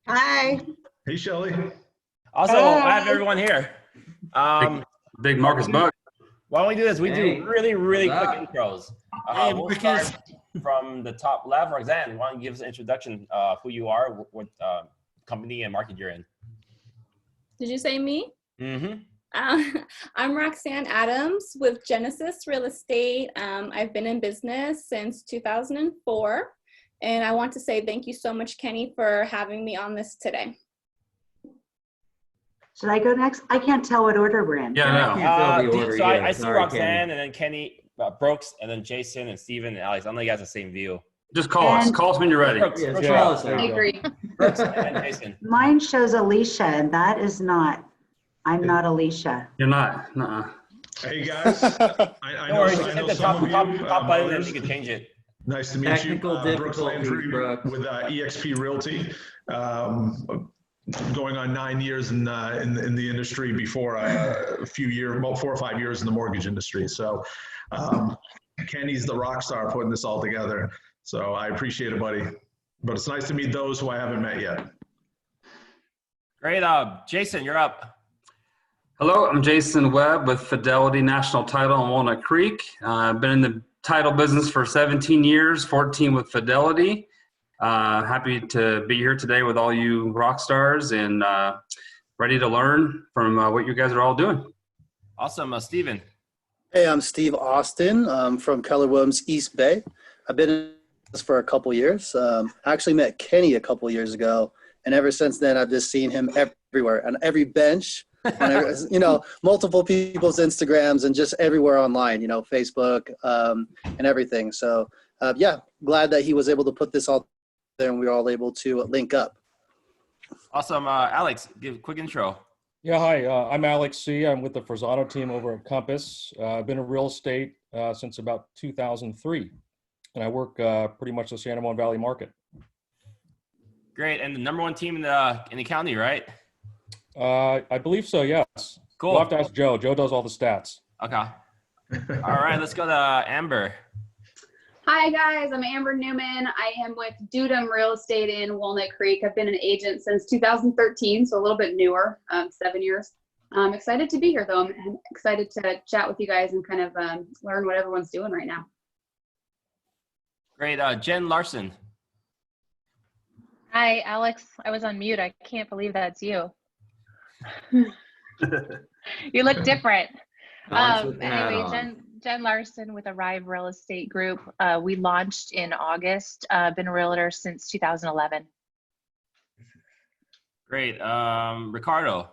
Hi. Hey, Shelly. Also, I have everyone here. Big Marcus Buck. Why don't we do this? We do really quick intros. Hey, We'll Marcus. start from the top left. Roxanne, why don't you give us an introduction of who you are, what company and market you're in? Did you say me? Mm-hmm. I'm Roxanne Adams with Genesis Real Estate. I've been in business since 2004. And I want to say thank you so much, Kenny, for having me on this today. Should I go next? I can't tell what order we're in. Yeah, no. So I see Roxanne, and then Kenny, Brooks, and then Jason, and Steven, and Alex. I don't know you guys have the same view. Just call us. Call us when you're ready. Brooks, I agree. Brooks and Jason. Mine shows Alicia, and that is not. I'm not Alicia. You're not. Nuh-uh. Hey, guys. I know Hit the some of you. top button, and you can change it. Nice to meet Technical you. Brooks difficulties, Landry Brooks. with EXP Realty. Going on 9 years in the industry before a few years, about 4 or 5 years in the mortgage industry. So Kenny's the rock star putting this all together. So I appreciate it, buddy. But it's nice to meet those who I haven't met yet. Great. Jason, you're up. Hello, I'm Jason Webb with Fidelity National Title on Walnut Creek. I've been in the title business for 17 years, 14 with Fidelity. Happy to be here today with all you rock stars and ready to learn from what you guys are all doing. Awesome. Steven. Hey, I'm Steve Austin. I'm from Keller Williams East Bay. I've been in this for a couple years. I actually met Kenny a couple years ago, and ever since then, I've just seen him everywhere, on every bench, on every, multiple people's Instagrams, and just everywhere online, Facebook and everything. So, yeah, glad that he was able to put this all there and we were all able to link up. Awesome. Alex, give a quick intro. Yeah, hi, I'm LACEY. I'm with the FRAZZANO team over at Compass. I've been in real estate since about 2003, and I work pretty much the San Ramon Valley market. Great, and the #1 team in the county, right? I believe so, yes. Cool. We'll have to ask Joe. Joe does all the stats. Okay. All right, let's go to Amber. Hi guys, I'm Amber Newman. I am with DUDUM Real Estate in Walnut Creek. I've been an agent since 2013, so a little bit newer, 7 years. I'm excited to be here though. I'm excited to chat with you guys and kind of learn what everyone's doing right now. Great, Jen Larson. Hi, Alex. I was on mute. I can't believe that's you. You look different. Anyway, Jen Larson with Arrive Real Estate Group. We launched in August. Been a realtor since 2011. Great. Ricardo.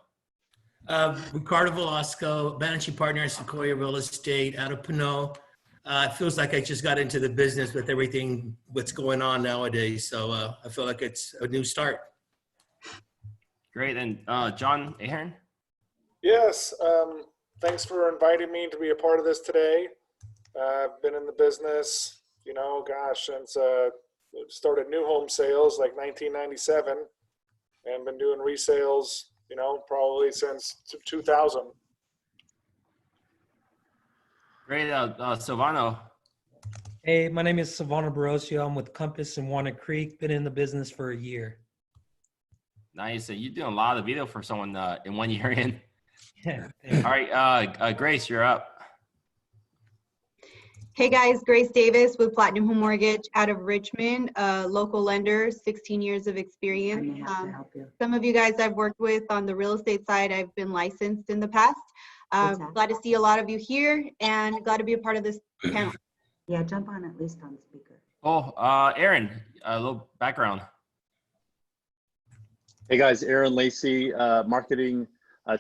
Ricardo Velasco, managing partner at SEQUOIA Real Estate out of PINOLE. It feels like I just got into the business with everything what's going on nowadays. So I feel like it's a new start. Great. And John AHERN. Yes. Thanks for inviting me to be a part of this today. I've been in the business, since started new home sales like 1997 and been doing resales, probably since 2000. Great. Silvano. Hey, my name is Silvano BAROCIO. I'm with Compass in Walnut Creek. Been in the business for a year. Nice. You're doing a lot of video for someone in 1 year in. Yeah. All right, Grace, you're up. Hey guys, Grace Davis with Platinum Home Mortgage out of Richmond, local lender, 16 years of experience. Some of you guys I've worked with on the real estate side, I've been licensed in the past. Glad to see a lot of you here and glad to be a part of this panel. Yeah, jump on at least on speaker. Oh, Aaron, a little background. Hey guys, Aaron Lacey, marketing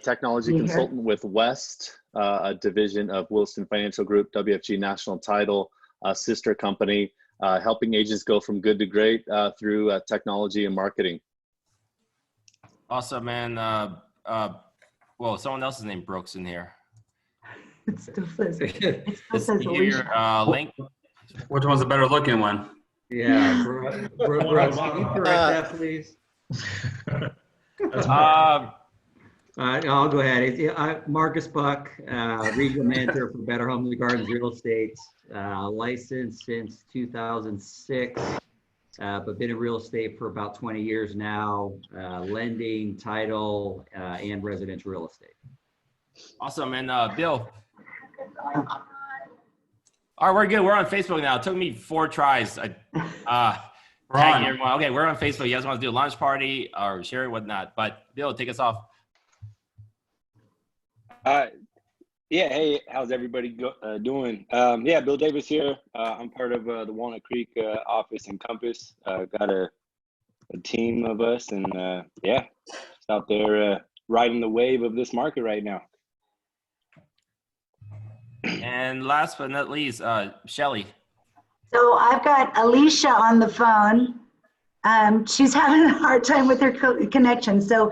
technology consultant with West, a division of Wilson Financial Group, WFG National Title, sister company, helping agents go from good to great through technology and marketing. Awesome, man. Well, someone else's name Brooks in here. It still says, it still says your link. Which one's the better looking one? Yeah, Brooks, can you correct that, please? I'll go ahead. Marcus Buck, regional manager for Better Homes and Gardens Real Estate, licensed since 2006. but been in real estate for about 20 years now, lending, title, and residential real estate. Awesome. And Bill. All right, we're good. We're on Facebook now. It took me 4 tries. Tagging everyone. Okay, we're on Facebook. You guys want to do a lunch party or share it, whatnot. But Bill, take us off. Yeah, hey, how's everybody doing? Yeah, Bill Davis here. I'm part of the Walnut Creek office in Compass. Got a team of us, and yeah, just out there riding the wave of this market right now. And last but not least, Shelly. So I've got Alicia on the phone. She's having a hard time with her connection. So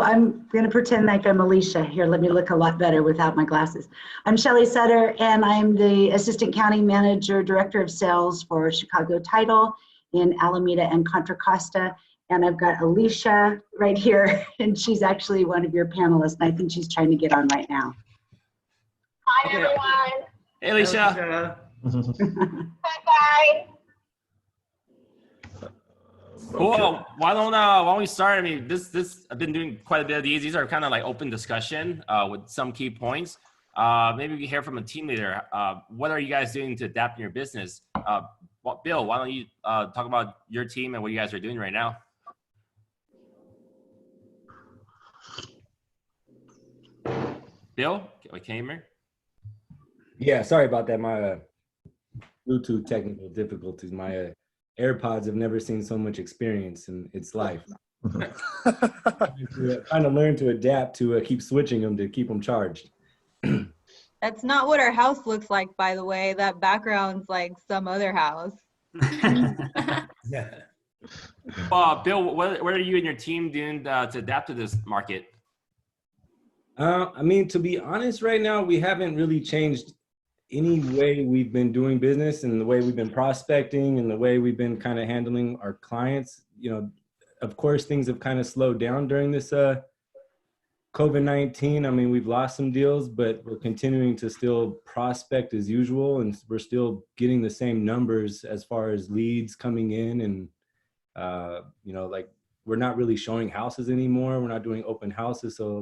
I'm going to pretend like I'm Alicia. Here, let me look a lot better without my glasses. I'm Shelly Sutter, and I'm the Assistant County Manager, Director of Sales for Chicago Title in Alameda and Contra Costa. And I've got Alicia right here, and she's actually one of your panelists, and I think she's trying to get on right now. Hi, everyone. Hey, Alicia. Hi, guys. Cool. Why don't we start? I mean, this I've been doing quite a bit of these. These are kind of like open discussion with some key points. Maybe we can hear from a team leader. What are you guys doing to adapt in your business? Bill, why don't you talk about your team and what you guys are doing right now? Bill, can you hear? Yeah, sorry about that. My Bluetooth technical difficulties. My AirPods have never seen so much experience in its life. Trying to learn to adapt to keep switching them to keep them charged. That's not what our house looks like, by the way. That background's like some other house. Yeah. Bill, what are you and your team doing to adapt to this market? I mean, to be honest, right now, we haven't really changed any way we've been doing business and the way we've been prospecting and the way we've been kind of handling our clients. You know, of course, things have kind of slowed down during this COVID-19. I mean, we've lost some deals, but we're continuing to still prospect as usual, and we're still getting the same numbers as far as leads coming in. And, you know, like, we're not really showing houses anymore. We're not doing open houses. So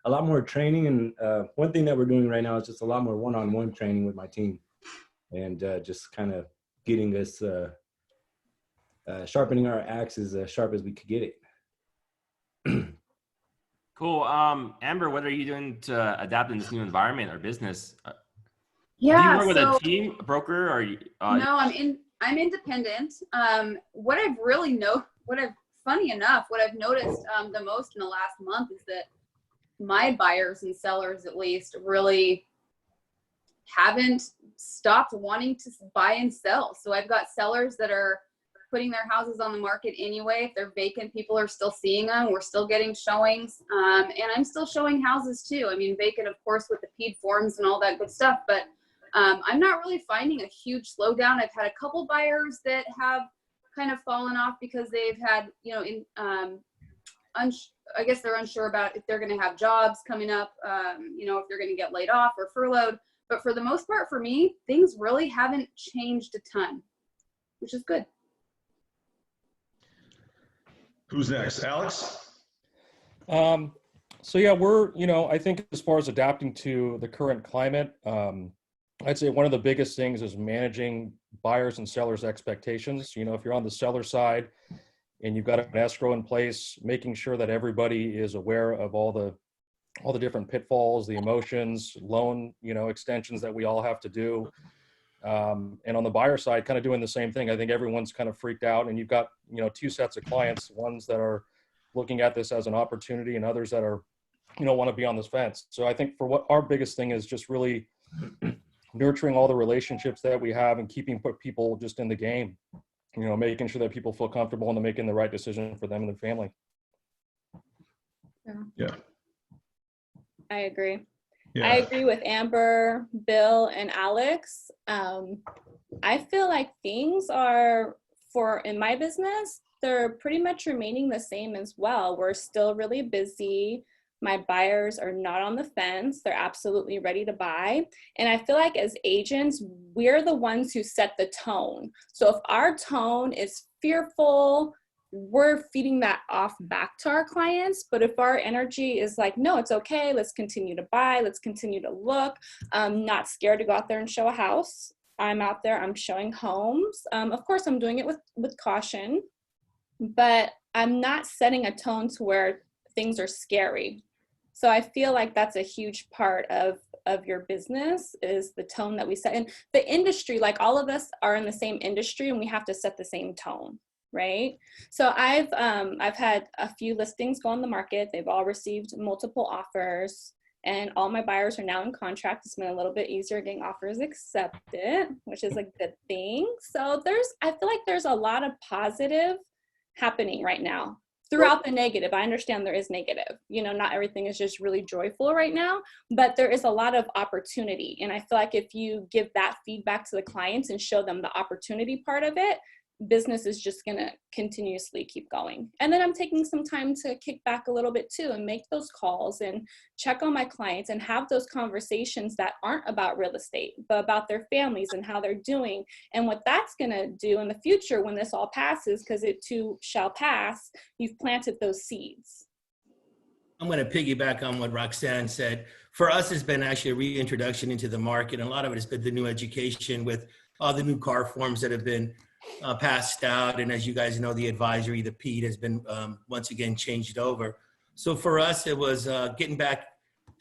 a lot more training. And one thing that we're doing right now is just a lot more one-on-one training with my team, and just kind of getting us, sharpening our axe as sharp as we could get it. Cool. Amber, what are you doing to adapt in this new environment or business? Yeah. Do you work with a team, a broker, or? No, I'm independent. What I've noticed the most in the last month is that my buyers and sellers, at least, really haven't stopped wanting to buy and sell. So I've got sellers that are putting their houses on the market anyway. If they're vacant, people are still seeing them. We're still getting showings. And I'm still showing houses too. I mean, vacant, of course, with the PED forms and all that good stuff. But I'm not really finding a huge slowdown. I've had a couple buyers that have kind of fallen off because they've had, you know, I guess they're unsure about if they're going to have jobs coming up, you know, if they're going to get laid off or furloughed. But for the most part, for me, things really haven't changed a ton, which is good. Who's next? Alex? So yeah, we're, you know, I think as far as adapting to the current climate, I'd say one of the biggest things is managing buyers and sellers' expectations. You know, if you're on the seller side and you've got an escrow in place, making sure that everybody is aware of all the different pitfalls, the emotions, loan, you know, extensions that we all have to do. And on the buyer side, kind of doing the same thing. I think everyone's kind of freaked out, and you've got, you know, two sets of clients, ones that are looking at this as an opportunity and others that are, you know, want to be on this fence. So I think for what our biggest thing is just really nurturing all the relationships that we have and keeping people just in the game, you know, making sure that people feel comfortable and making the right decision for them and their family. Yeah. I agree. Yeah. I agree with Amber, Bill, and Alex. I feel like things are, in my business, they're pretty much remaining the same as well. We're still really busy. My buyers are not on the fence. They're absolutely ready to buy. And I feel like as agents, we're the ones who set the tone. So if our tone is fearful, we're feeding that off back to our clients. But if our energy is like, no, it's okay, let's continue to buy, let's continue to look, I'm not scared to go out there and show a house. I'm out there, I'm showing homes. Of course, I'm doing it with caution, but I'm not setting a tone to where things are scary. So I feel like that's a huge part of your business, is the tone that we set. And the industry, like all of us are in the same industry, and we have to set the same tone, right? So I've had a few listings go on the market. They've all received multiple offers, and all my buyers are now in contract. It's been a little bit easier getting offers accepted, which is a good thing. So I feel like there's a lot of positive happening right now. Throughout the negative, I understand there is negative. You know, not everything is just really joyful right now, but there is a lot of opportunity. And I feel like if you give that feedback to the clients and show them the opportunity part of it, business is just going to continuously keep going. And then I'm taking some time to kick back a little bit too and make those calls and check on my clients and have those conversations that aren't about real estate, but about their families and how they're doing and what that's going to do in the future when this all passes, because it too shall pass. You've planted those seeds. I'm going to piggyback on what Roxanne said. For us, it's been actually a reintroduction into the market. And a lot of it has been the new education with all the new car forms that have been passed out. And as you guys know, the advisory, the PED, has been once again changed over. So for us, it was getting back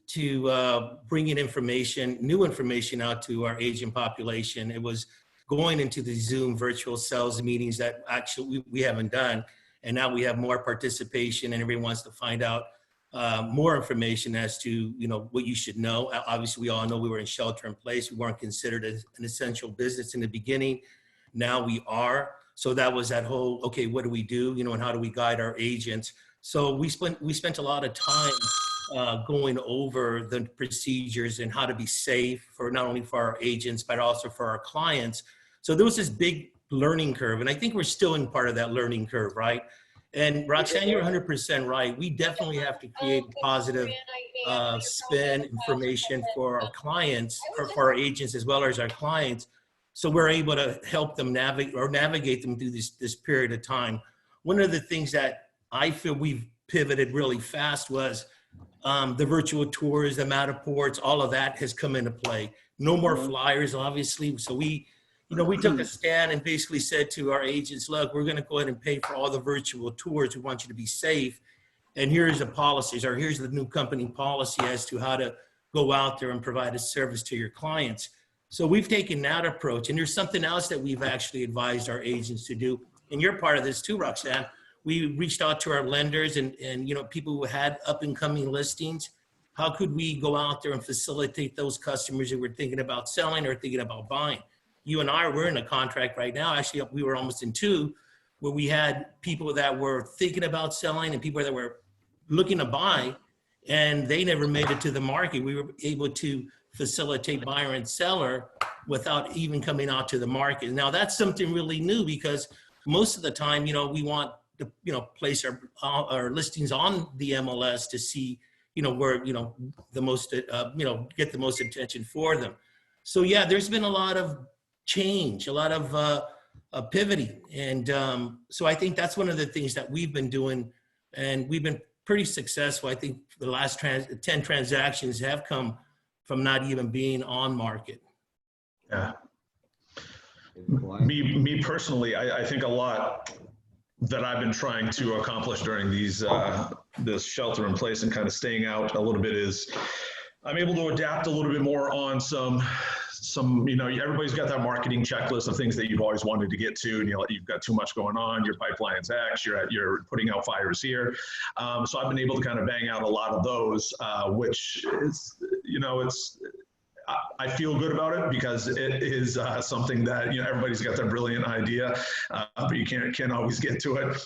to bringing information, new information out to our agent population. It was going into the Zoom virtual sales meetings that actually we haven't done. And now we have more participation, and everyone wants to find out more information as to, you know, what you should know. Obviously, we all know we were in shelter in place. We weren't considered an essential business in the beginning. Now we are. So that was that whole, okay, what do we do? You know, and how do we guide our agents? So we spent a lot of time going over the procedures and how to be safe for not only for our agents, but also for our clients. So there was this big learning curve. And I think we're still in part of that learning curve, right? And Roxanne, you're 100% right. We definitely have to create positive spin information for our clients, or for our agents as well as our clients, so we're able to help them navigate them through this period of time. One of the things that I feel we've pivoted really fast was the virtual tours, the Matterports, all of that has come into play. No more flyers, obviously. So we took a stand and basically said to our agents, look, we're going to go ahead and pay for all the virtual tours. We want you to be safe. And here's the policies, or here's the new company policy as to how to go out there and provide a service to your clients. So we've taken that approach. And there's something else that we've actually advised our agents to do. And you're part of this too, Roxanne. We reached out to our lenders and you know, people who had up and coming listings. How could we go out there and facilitate those customers who were thinking about selling or thinking about buying? You and I, we're in a contract right now. Actually, we were almost in two, where we had people that were thinking about selling and people that were looking to buy, and they never made it to the market. We were able to facilitate buyer and seller without even coming out to the market. Now that's something really new, because most of the time, you know, we want to, you know, place our listings on the MLS to see, you know, where, you know, the most, you know, get the most attention for them. So yeah, there's been a lot of change, a lot of pivoting. And so I think that's one of the things that we've been doing, and we've been pretty successful. I think the last 10 transactions have come from not even being on market. Yeah. Me personally, I think a lot that I've been trying to accomplish during these this shelter in place and kind of staying out a little bit is I'm able to adapt a little bit more on some, you know, everybody's got that marketing checklist of things that you've always wanted to get to, and you've got too much going on, your pipeline's X, you're putting out fires here. So I've been able to kind of bang out a lot of those, which is, you know, I feel good about it, because it is something that, you know, everybody's got their brilliant idea, but you can't always get to it.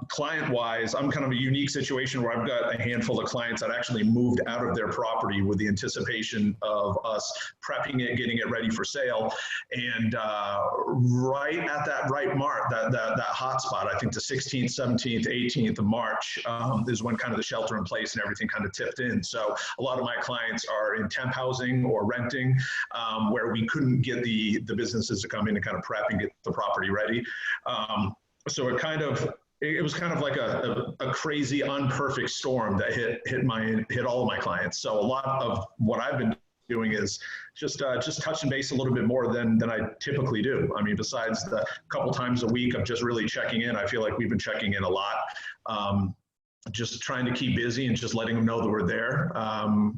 Client-wise, I'm kind of a unique situation where I've got a handful of clients that actually moved out of their property with the anticipation of us prepping it, getting it ready for sale, and right at that right mark, that hot spot, I think the 16th, 17th, 18th of March is when kind of the shelter in place and everything kind of tipped in. So a lot of my clients are in temp housing or renting, where we couldn't get the businesses to come in and kind of prep and get the property ready. so it was kind of like a crazy, unperfect storm that hit all of my clients. So a lot of what I've been doing is just touching base a little bit more than I typically do. I mean, besides the couple times a week of just really checking in, I feel like we've been checking in a lot. Just trying to keep busy and just letting them know that we're there.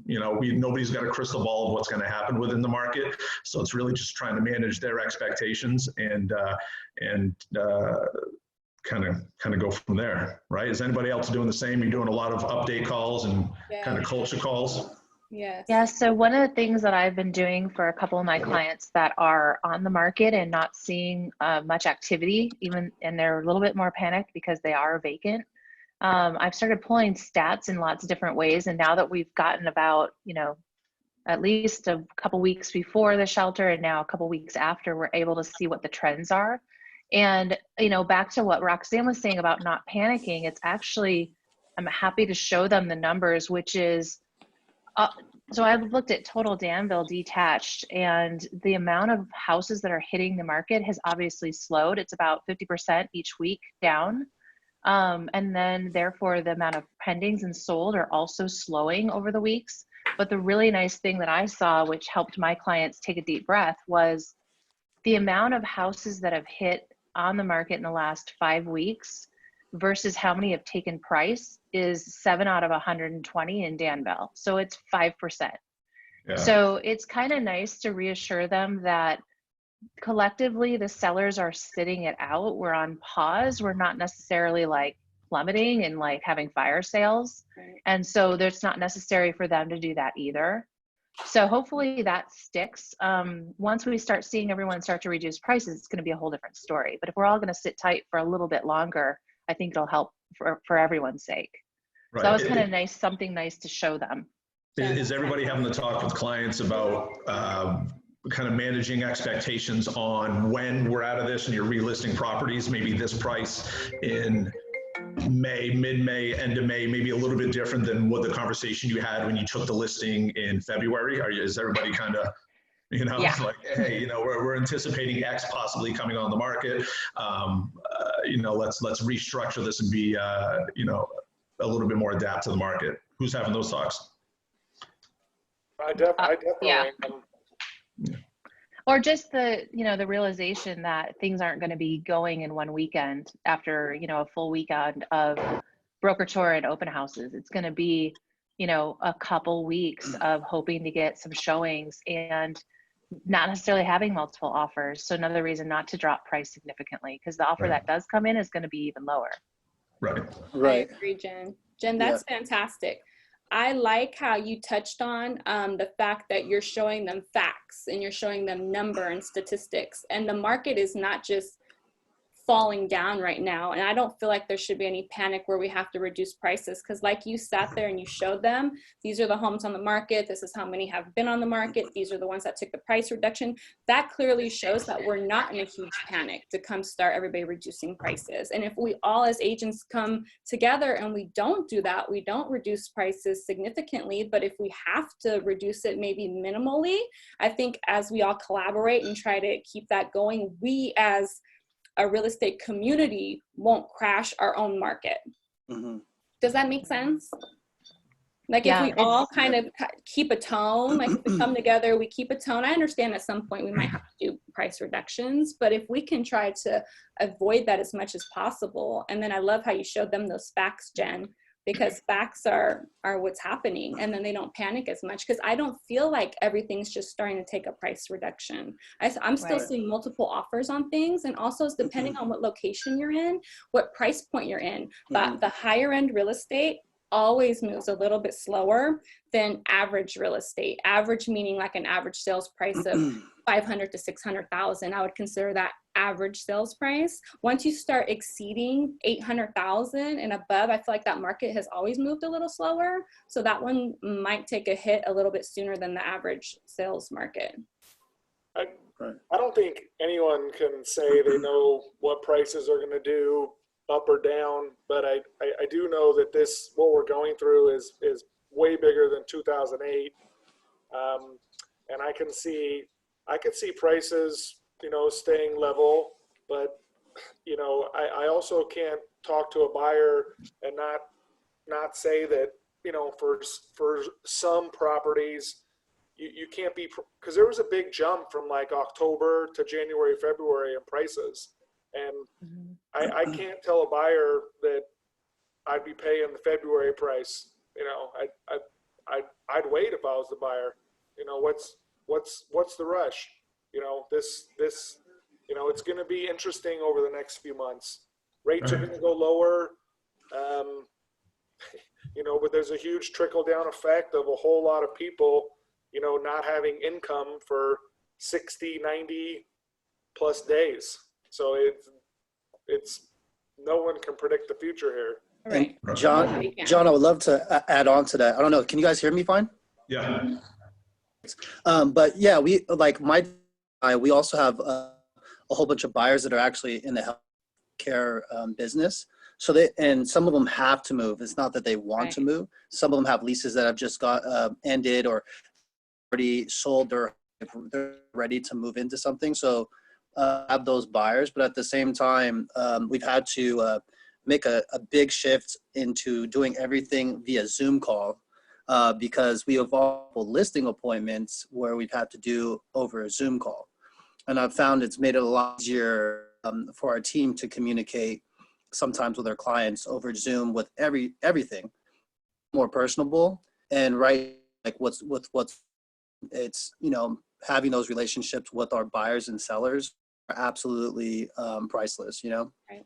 You know, nobody's got a crystal ball of what's going to happen within the market. So it's really just trying to manage their expectations and kind of go from there, right? Is anybody else doing the same? You're doing a lot of update calls and kind of culture calls? Yes. Yeah, so one of the things that I've been doing for a couple of my clients that are on the market and not seeing much activity, and they're a little bit more panicked because they are vacant, I've started pulling stats in lots of different ways. And now that we've gotten about, you know, at least a couple weeks before the shelter and now a couple weeks after, we're able to see what the trends are. And, you know, back to what Roxanne was saying about not panicking, it's actually, I'm happy to show them the numbers, which is, so I've looked at total Danville detached, and the amount of houses that are hitting the market has obviously slowed. It's about 50% each week down. And then therefore the amount of pendings and sold are also slowing over the weeks. But the really nice thing that I saw, which helped my clients take a deep breath, was the amount of houses that have hit on the market in the last 5 weeks versus how many have taken price is 7 out of 120 in Danville. So it's 5%. Yeah. So it's kind of nice to reassure them that collectively the sellers are sitting it out. We're on pause. We're not necessarily like plummeting and like having fire sales. Right. And so there's not necessary for them to do that either. So hopefully that sticks. Once we start seeing everyone start to reduce prices, it's going to be a whole different story. But if we're all going to sit tight for a little bit longer, I think it'll help for everyone's sake. Right. So that was kind of nice, something nice to show them. Is everybody having to talk with clients about kind of managing expectations on when we're out of this and you're relisting properties, maybe this price in May, mid-May, end of May, maybe a little bit different than what the conversation you had when you took the listing in February? Is everybody kind of, you know, like, hey, you know, we're anticipating X possibly coming on the market. You know, let's restructure this and be, you know, a little bit more adapt to the market. Who's having those talks? I definitely yeah. Or just the, you know, the realization that things aren't going to be going in one weekend after, you know, a full weekend of broker tour and open houses. It's going to be, you know, a couple weeks of hoping to get some showings and not necessarily having multiple offers. So another reason not to drop price significantly, because the offer that does come in is going to be even lower. Right. Right. I agree, Jen. Jen, that's fantastic. I like how you touched on the fact that you're showing them facts and you're showing them number and statistics, and the market is not just falling down right now. And I don't feel like there should be any panic where we have to reduce prices, because like you sat there and you showed them, these are the homes on the market, this is how many have been on the market, these are the ones that took the price reduction. That clearly shows that we're not in a huge panic to come start everybody reducing prices. And if we all as agents come together and we don't do that, we don't reduce prices significantly, but if we have to reduce it maybe minimally, I think as we all collaborate and try to keep that going, we as a real estate community won't crash our own market. Mm-hmm. Does that make sense? Like if we all kind of keep a tone, like if we come together, we keep a tone. I understand at some point we might have to do price reductions, but if we can try to avoid that as much as possible. And then I love how you showed them those facts, Jen, because facts are what's happening, and then they don't panic as much, because I don't feel like everything's just starting to take a price reduction. I'm still seeing multiple offers on things, and also it's depending on what location you're in, what price point you're in. But the higher end real estate always moves a little bit slower than average real estate. Average meaning like an average sales price of 500 to 600,000. I would consider that average sales price. Once you start exceeding 800,000 and above, I feel like that market has always moved a little slower. So that one might take a hit a little bit sooner than the average sales market. I don't think anyone can say they know what prices are going to do up or down, but I do know that what we're going through is way bigger than 2008. And I can see prices, you know, staying level, but you know, I also can't talk to a buyer and not say that, you know, for some properties, you can't be, because there was a big jump from like October to January, February in prices. And I can't tell a buyer that I'd be paying the February price. You know, I'd wait if I was the buyer. You know, what's the rush? You know, this, you know, it's going to be interesting over the next few months. Rates are going to go lower. You know, but there's a huge trickle down effect of a whole lot of people, you know, not having income for 60, 90 plus days. So it's no one can predict the future here. And John, I would love to add on to that. I don't know. Can you guys hear me fine? Yeah. But yeah, we like we also have a whole bunch of buyers that are actually in the healthcare business. So and some of them have to move. It's not that they want to move. Some of them have leases that have just got ended or already sold, or they're ready to move into something. So have those buyers, but at the same time, we've had to make a big shift into doing everything via Zoom call because we have all listing appointments where we've had to do over a Zoom call. And I've found it's made it a lot easier for our team to communicate sometimes with our clients over Zoom with everything more personable and like what's it's, you know, having those relationships with our buyers and sellers are absolutely priceless, you know? Right.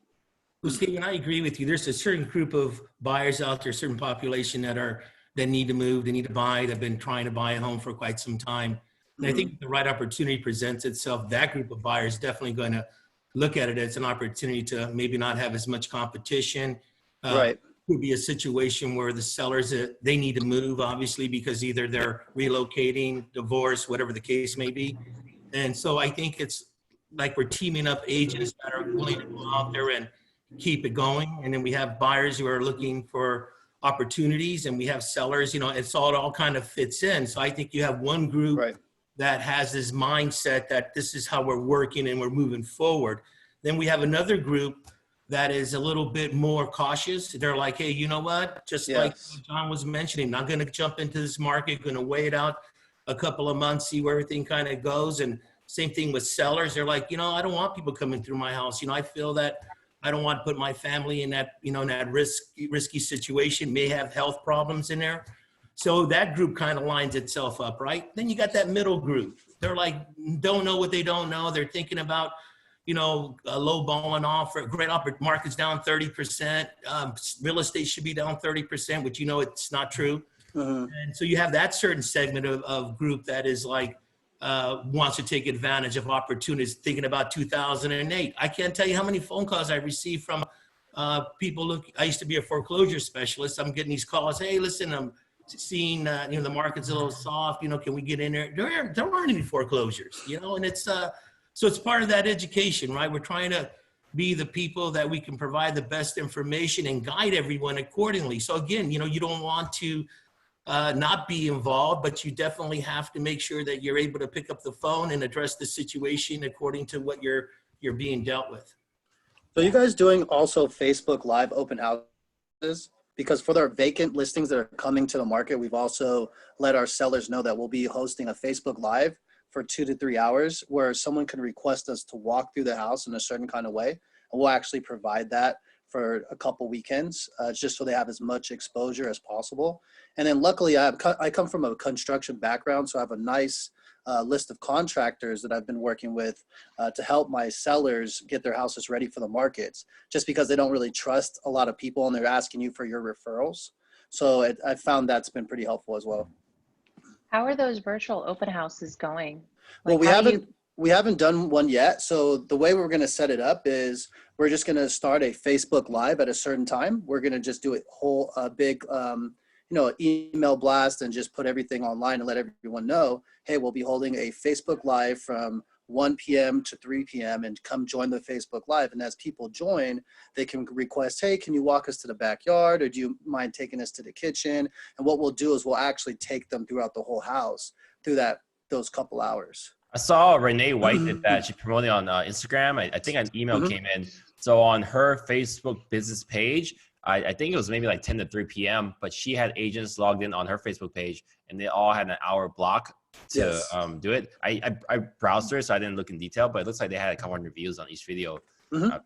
Well, Stephen, I agree with you. There's a certain group of buyers out there, a certain population that need to move, they need to buy, they've been trying to buy a home for quite some time. And I think if the right opportunity presents itself, that group of buyers definitely going to look at it as an opportunity to maybe not have as much competition. Right. Could be a situation where the sellers, they need to move, obviously, because either they're relocating, divorce, whatever the case may be. And so I think it's like we're teaming up agents that are willing to go out there and keep it going. And then we have buyers who are looking for opportunities, and we have sellers, you know, it all kind of fits in. So I think you have one group that has this mindset that this is how we're working and we're moving forward. Then we have another group that is a little bit more cautious. They're like, hey, you know what? Just like John was mentioning, not gonna jump into this market, gonna wait out a couple of months, see where everything kind of goes. And same thing with sellers. They're like, you know, I don't want people coming through my house. You know, I feel that I don't want to put my family in that, you know, in that risky situation, may have health problems in there. So that group kind of lines itself up, right? Then you got that middle group. They're like, don't know what they don't know. They're thinking about, you know, a low balling offer, great market's down 30%. Real estate should be down 30%, which, you know, it's not true. And so you have that certain segment of group that is like, wants to take advantage of opportunities, thinking about 2008. I can't tell you how many phone calls I received from people. I used to be a foreclosure specialist. I'm getting these calls. Hey, listen, I'm seeing, you know, the market's a little soft, you know, can we get in there? There aren't any foreclosures, you know, and it's, so it's part of that education, right? We're trying to be the people that we can provide the best information and guide everyone accordingly. So again, you know, you don't want to not be involved, but you definitely have to make sure that you're able to pick up the phone and address the situation according to what you're being dealt with. So you guys doing also Facebook Live open houses? Because for their vacant listings that are coming to the market, we've also let our sellers know that we'll be hosting a Facebook Live for 2 to 3 hours where someone can request us to walk through the house in a certain kind of way. And we'll actually provide that for a couple weekends, just so they have as much exposure as possible. And then luckily I come from a construction background, so I have a nice list of contractors that I've been working with to help my sellers get their houses ready for the markets, just because they don't really trust a lot of people and they're asking you for your referrals. So I found that's been pretty helpful as well. How are those virtual open houses going? Well, we haven't done one yet. So the way we're going to set it up is we're just going to start a Facebook Live at a certain time. We're going to just do a big, you know, email blast and just put everything online and let everyone know, hey, we'll be holding a Facebook Live from 1 p.m. to 3 p.m. and come join the Facebook Live. And as people join, they can request, hey, can you walk us to the backyard, or do you mind taking us to the kitchen? And what we'll do is we'll actually take them throughout the whole house through those couple hours. I saw Renee White did that. She promoted on Instagram. I think an email came in. So on her Facebook business page, I think it was maybe like 10 to 3 p.m., but she had agents logged in on her Facebook page, and they all had an hour block to do it. I browsed her, so I didn't look in detail, but it looks like they had a couple hundred views on each video. No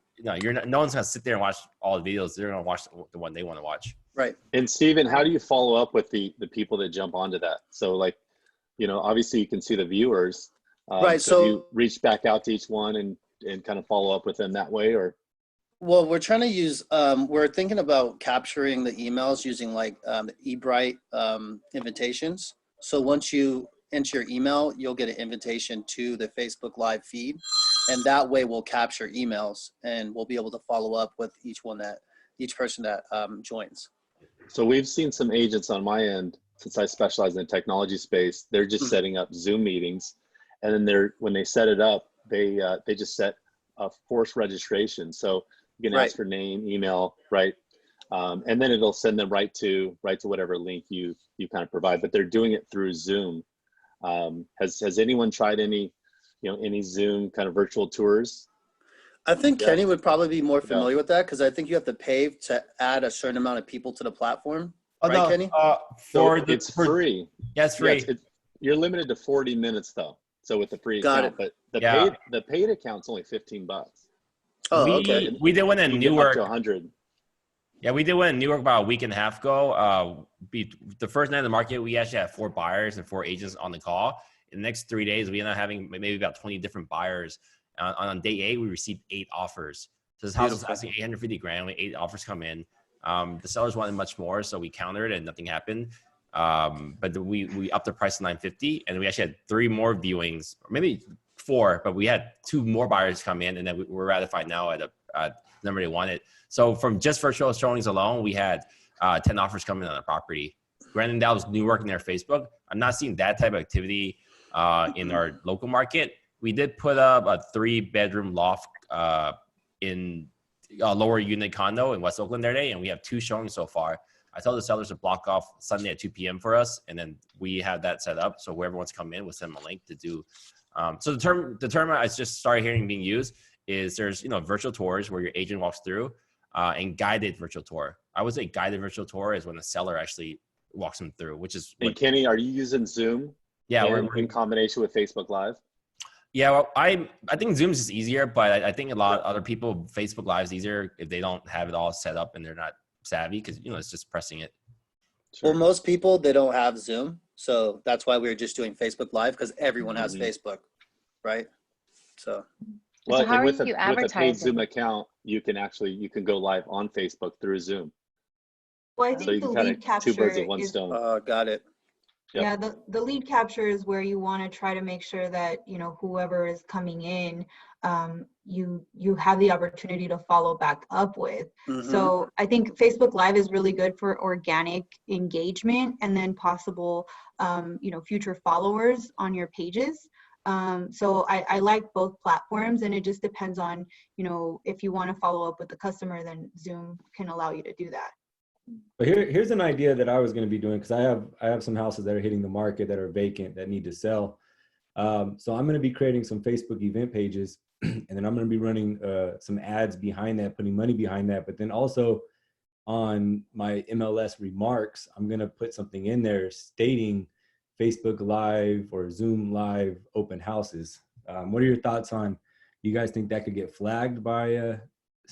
one's gonna sit there and watch all the videos. They're gonna watch the one they want to watch. Right. And Steven, how do you follow up with the people that jump onto that? So like, obviously you can see the viewers. Right. So you reach back out to each one and kind of follow up with them that way, or? Well, we're trying to use, we're thinking about capturing the emails using like the eBright invitations. So once you enter your email, you'll get an invitation to the Facebook Live feed. And that way we'll capture emails and we'll be able to follow up with each person that joins. So we've seen some agents on my end, since I specialize in the technology space, they're just setting up Zoom meetings. And then when they set it up, they just set a forced registration. So you can ask for name, email, right? And then it'll send them right to whatever link you kind of provide, but they're doing it through Zoom. Has anyone tried any Zoom kind of virtual tours? I think Kenny would probably be more familiar with that because I think you have to pay to add a certain amount of people to the platform. Right, Kenny? It's free. Yeah, it's free. You're limited to 40 minutes though. So with the free account, but the paid account's only $15. Oh, okay. We did one in Newark. Up to 100. Yeah, we did one in Newark about a week and a half ago. The first night of the market, we actually had 4 buyers and 4 agents on the call. In the next 3 days, we ended up having maybe about 20 different buyers. On day 8, we received 8 offers. So this house is asking $850,000. We had 8 offers come in. The sellers wanted much more, so we countered and nothing happened. But we upped the price to $950,000, and we actually had 3 more viewings, or maybe 4, but we had 2 more buyers come in, and then we're ratified now at a number they wanted. So from just virtual showings alone, we had 10 offers coming on the property. Granted, that was Newark in their Facebook. I'm not seeing that type of activity in our local market. We did put up a 3-bedroom loft in a lower unit condo in West Oakland today, and we have 2 showings so far. I told the sellers to block off Sunday at 2 p.m. for us, and then we have that set up. So whoever wants to come in, we'll send them a link to do. So the term I just started hearing being used is there's virtual tours where your agent walks through, and guided virtual tour. I would say guided virtual tour is when the seller actually walks them through, which is. And Kenny, are you using Zoom? Yeah, we're in combination with Facebook Live. Yeah, well, I think Zoom's is easier, but I think a lot of other people, Facebook Live is easier if they don't have it all set up and they're not savvy because it's just pressing it. Sure. Well, most people, they don't have Zoom, so that's why we're just doing Facebook Live because everyone has Facebook, right? So. Well, so how and with are you a paid Zoom account, you can go live on Facebook through Zoom. Well, I think so you the can lead capture 2 birds with 1 stone. Got it. Yep. Yeah, the lead capture is where you want to try to make sure that whoever is coming in, you have the opportunity to follow back up with. So I think Facebook Live is really good for organic engagement and then possible future followers on your pages. So I like both platforms, and it just depends on if you want to follow up with the customer, then Zoom can allow you to do that. But here's an idea that I was going to be doing because I have some houses that are hitting the market that are vacant that need to sell. So I'm going to be creating some Facebook event pages, and then I'm going to be running some ads behind that, putting money behind that. But then also on my MLS remarks, I'm going to put something in there stating Facebook Live or Zoom Live open houses. What are your thoughts on? You guys think that could get flagged by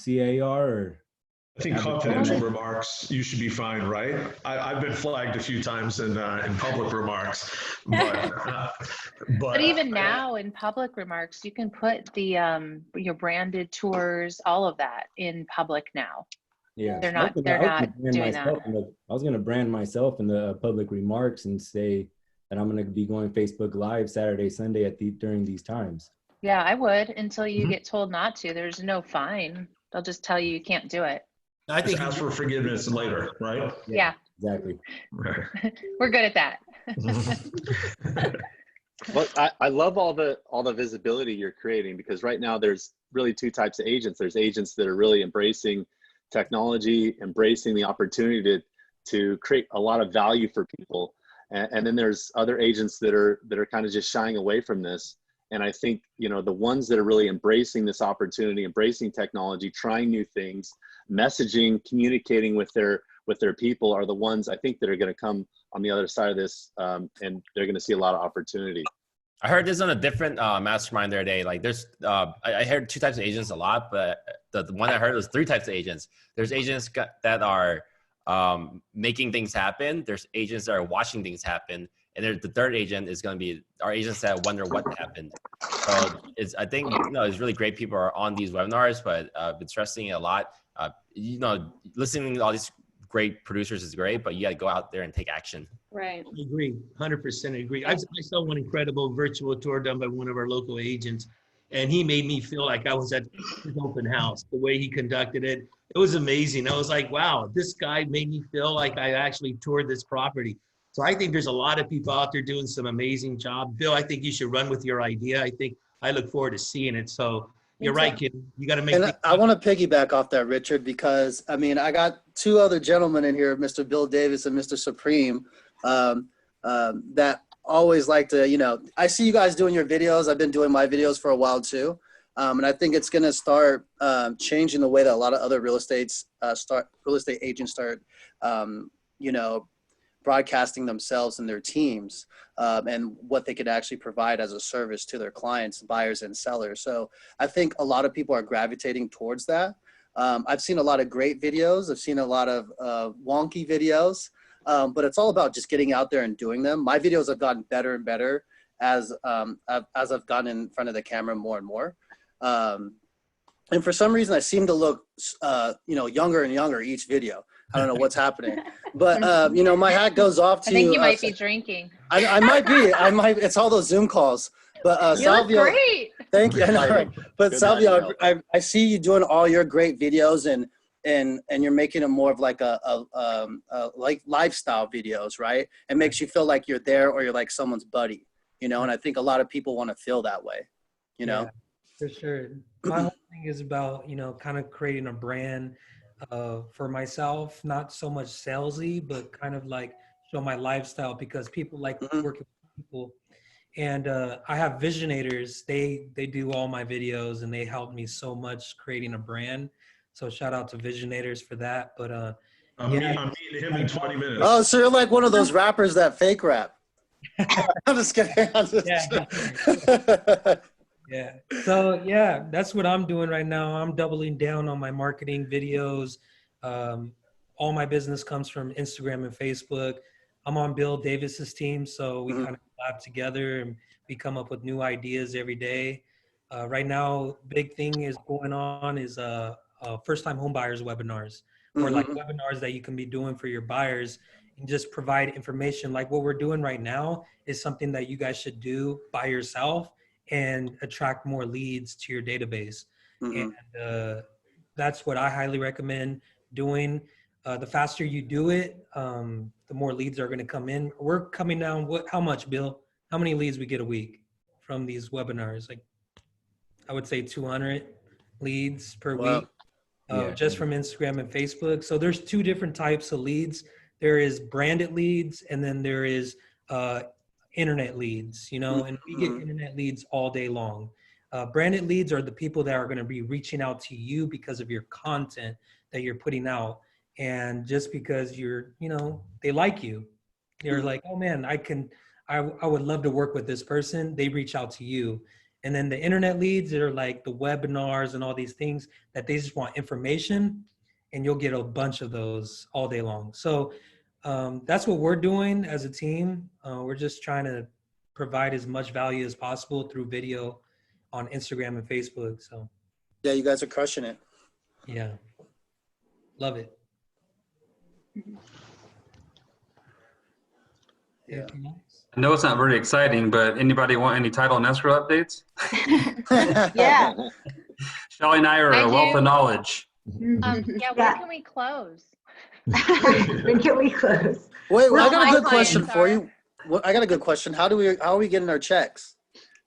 CAR or? I think confidential remarks, you should be fine, right? I've been flagged a few times in public remarks, but even now in public remarks, you can put the your branded tours, all of that in public now. Yeah, they're not doing that. I was going to brand myself in the public remarks and say that I'm going to be going Facebook Live Saturday, Sunday during these times. Yeah, I would until you get told not to. There's no fine. They'll just tell you can't do it. I think ask for forgiveness later, right? Yeah. Exactly. We're good at that. Well, I love all the visibility you're creating because right now there's really 2 types of agents. There's agents that are really embracing technology, embracing the opportunity to create a lot of value for people. And then there's other agents that are kind of just shying away from this And I think, you know, the ones that are really embracing this opportunity, embracing technology, trying new things, messaging, communicating with their people are the ones I think that are going to come on the other side of this, and they're going to see a lot of opportunity. I heard this on a different mastermind the other day. Like there's, I heard 2 types of agents a lot, but the one I heard was 3 types of agents. There's agents that are making things happen. There's agents that are watching things happen. And there's the third agent is going to be our agents that wonder what happened. So I think, you know, it's really great people are on these webinars, but I've been stressing it a lot. You know, listening to all these great producers is great, but you got to go out there and take action. Right. I agree, 100% agree. I saw one incredible virtual tour done by one of our local agents, and he made me feel like I was at his open house. The way he conducted it, it was amazing. I was like, wow, this guy made me feel like I actually toured this property. So I think there's a lot of people out there doing some amazing job. Bill, I think you should run with your idea. I look forward to seeing it. So you're right, kid. You got to make. And I want to piggyback off that, Richard, because I mean, I got 2 other gentlemen in here, Mr. Bill Davis and Mr. Supreme, that always like to, you know, I see you guys doing your videos. I've been doing my videos for a while too. And I think it's going to start changing the way that a lot of other real estate agents start, you know, broadcasting themselves and their teams, and what they could actually provide as a service to their clients, buyers and sellers. So I think a lot of people are gravitating towards that. I've seen a lot of great videos. I've seen a lot of wonky videos, but it's all about just getting out there and doing them. My videos have gotten better and better as I've gotten in front of the camera more and more. And for some reason, I seem to look, you know, younger and younger each video. I don't know what's happening, but you know, my hat goes off to. I think you might be drinking. I might be. I might. It's all those Zoom calls. But you Salvio, look great. thank you. I know, right? But Good Salvio, night, I see you doing all your great videos, and you're making it more of like like lifestyle videos, right? It makes you feel like you're there or you're like someone's buddy, you know. And I think a lot of people want to feel that way, you know. Yeah, for sure. My whole thing is about, you know, kind of creating a brand for myself, not so much salesy, but kind of like show my lifestyle, because people like working with people. And I have visionators. They do all my videos and they help me so much creating a brand. So shout out to visionators for that. But I'm meeting him in 20 minutes. Oh, so you're like one of those rappers that fake rap. I'm just kidding. Yeah. So yeah, that's what I'm doing right now. I'm doubling down on my marketing videos. All my business comes from Instagram and Facebook. I'm on Bill Davis's team, so we kind of collab together and we come up with new ideas every day. Right now, big thing is going on is first-time home buyers webinars, or like webinars that you can be doing for your buyers and just provide information. Like what we're doing right now is something that you guys should do by yourself and attract more leads to your database. And that's what I highly recommend doing. The faster you do it, the more leads are going to come in. We're coming down, how much, Bill? How many leads we get a week from these webinars? Like, I would say 200 leads per week, just from Instagram and Facebook. So there's 2 different types of leads. There is branded leads, and then there is internet leads, you know, and we get internet leads all day long. Branded leads are the people that are going to be reaching out to you because of your content that you're putting out. And just because you're, you know, they like you, you're like, oh man, I would love to work with this person. They reach out to you. And then the internet leads that are like the webinars and all these things that they just want information, and you'll get a bunch of those all day long. So that's what we're doing as a team. We're just trying to provide as much value as possible through video on Instagram and Facebook. So yeah, you guys are crushing it. Yeah, love it. Yeah. I know it's not very exciting, but anybody want any title and escrow updates? Yeah. Shelly and I are a wealth of knowledge. Yeah, when can we close? When can we close? Wait, Well, I got a my good question clients for are- you. Well, I got a good question. How are we getting our checks?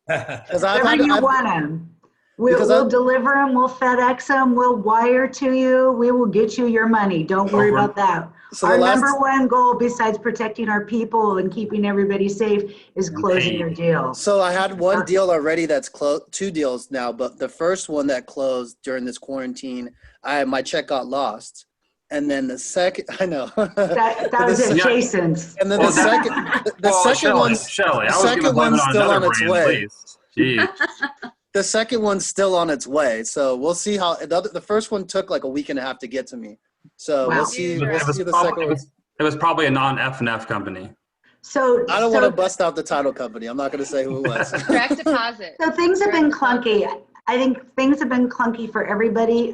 Because Wherever you want them. We'll deliver them, we'll FedEx them, we'll wire to you, we will get you your money. Don't worry about that. So Our number one goal, besides protecting our people and keeping everybody safe, is closing your deal. So I had one deal already that's closed, 2 deals now, but the first one that closed during this quarantine, my check got lost. And then the second, I know. That was at Jason's. And then the second one's still on its way. The second one's still on its way. So we'll see how the first one took like a week and a half to get to me. So we'll see. We'll see the second one. It was probably a non-F&F company. So I don't want to bust out the title company. I'm not going to say who it was. Direct deposit. So things have been clunky. I think things have been clunky for everybody.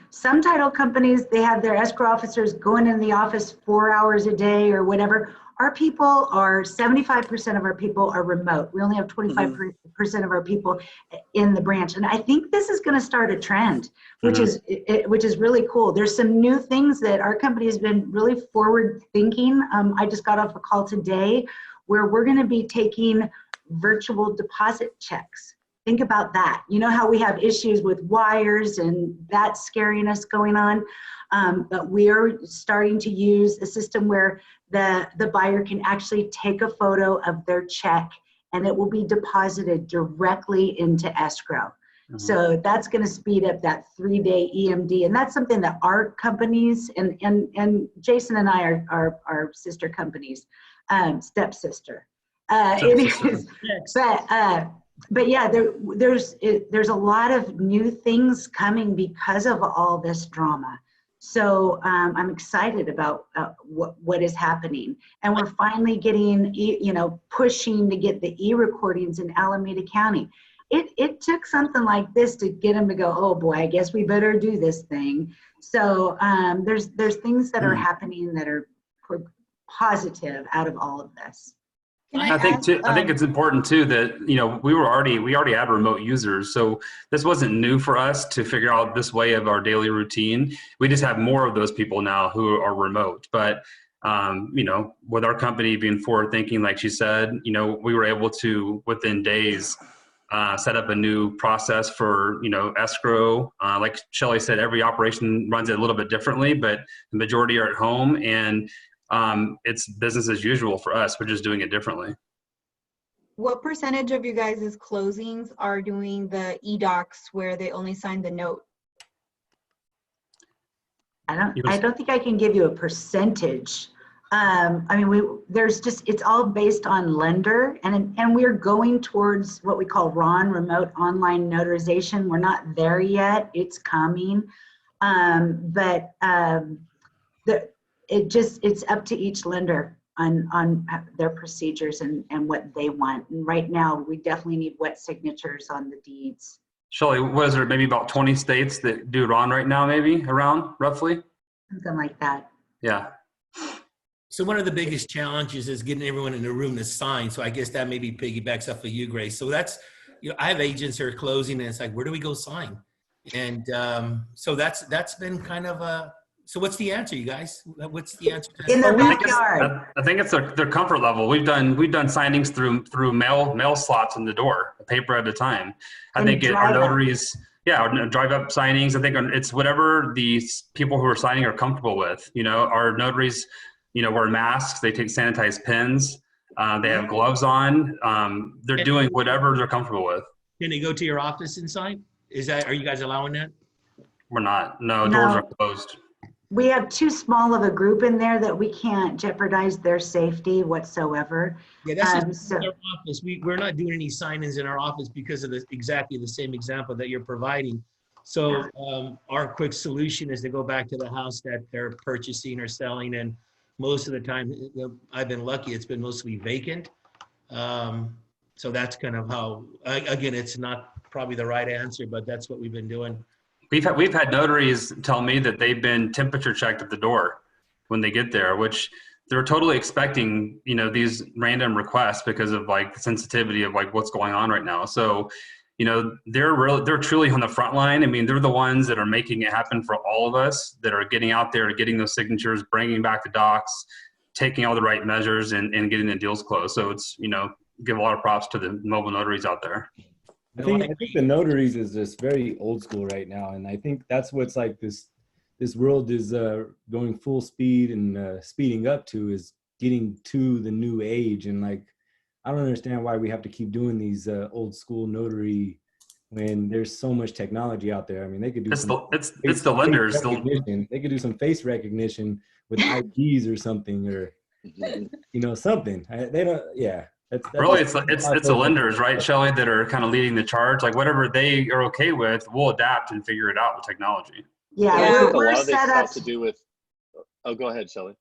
Some title companies, they have their escrow officers going in the office 4 hours a day or whatever. Our people are, 75% of our people are remote. We only have 25% of our people in the branch. And I think this is going to start a trend, which is really cool. There's some new things that our company has been really forward thinking. I just got off a call today where we're going to be taking virtual deposit checks. Think about that. You know how we have issues with wires and that scariness going on? But we are starting to use a system where the buyer can actually take a photo of their check and it will be deposited directly into escrow. So that's going to speed up that 3-day EMD. And that's something that our companies, and Jason and I are our sister companies, stepsister. But yeah, there's a lot of new things coming because of all this drama. So I'm excited about what is happening. And we're finally getting, pushing to get the e-recordings in Alameda County. It took something like this to get them to go, oh boy, I guess we better do this thing. So there's things that are happening that are positive out of all of this. I think it's important too that we already had remote users, so this wasn't new for us to figure out this way of our daily routine. We just have more of those people now who are remote. But with our company being forward thinking, like she said, we were able to within days set up a new process for escrow. Like Shelly said, every operation runs it a little bit differently, but the majority are at home and. It's business as usual for us. We're just doing it differently. What percentage of you guys' closings are doing the e-docs where they only sign the note? I don't think I can give you a percentage. It's all based on lender, and we're going towards what we call RON, remote online notarization. We're not there yet. It's coming, it's up to each lender on their procedures and what they want. And right now, we definitely need wet signatures on the deeds. Shelly, what is there, maybe about 20 states that do RON right now, maybe around, roughly? Something like that. Yeah. So one of the biggest challenges is getting everyone in the room to sign. So I guess that maybe piggybacks off of you, Grace. So that's, I have agents that are closing and it's like, where do we go sign? And so that's been kind of a, so what's the answer, you guys? What's the answer? In the backyard. I think it's their comfort level. We've done signings through mail slots in the door, a paper at a time. I think our notaries, drive up signings. I think it's whatever these people who are signing are comfortable with. Our notaries, wear masks. They take sanitized pens. They have gloves on. They're doing whatever they're comfortable with. Can they go to your office and sign? Are you guys allowing that? We're not. No, doors are closed. We have too small of a group in there that we can't jeopardize their safety whatsoever. Yeah, that's our office. We're not doing any sign-ins in our office because of exactly the same example that you're providing. So our quick solution is to go back to the house that they're purchasing or selling, and most of the time, I've been lucky, it's been mostly vacant. So that's kind of how, again, it's not probably the right answer, but that's what we've been doing. We've had notaries tell me that they've been temperature checked at the door when they get there, which they're totally expecting, these random requests because of the sensitivity of what's going on right now. So, they're truly on the front line. I mean, they're the ones that are making it happen for all of us, that are getting out there, getting those signatures, bringing back the docs, taking all the right measures and getting the deals closed. So it's, give a lot of props to the mobile notaries out there. I think the notaries is just very old school right now, and I think that's what's like this world is going full speed and speeding up to, is getting to the new age. And like, I don't understand why we have to keep doing these old school notary when there's so much technology out there. I mean, they could do it's the lenders. They could do some face recognition with IDs or something, or something. They don't. Yeah. That's really, it's the lenders, right, Shelley, that are kind of leading the charge. Like whatever they are okay with, we'll adapt and figure it out with technology. Yeah, I think we're a lot of this set up has to do with. Oh, go ahead, Shelley.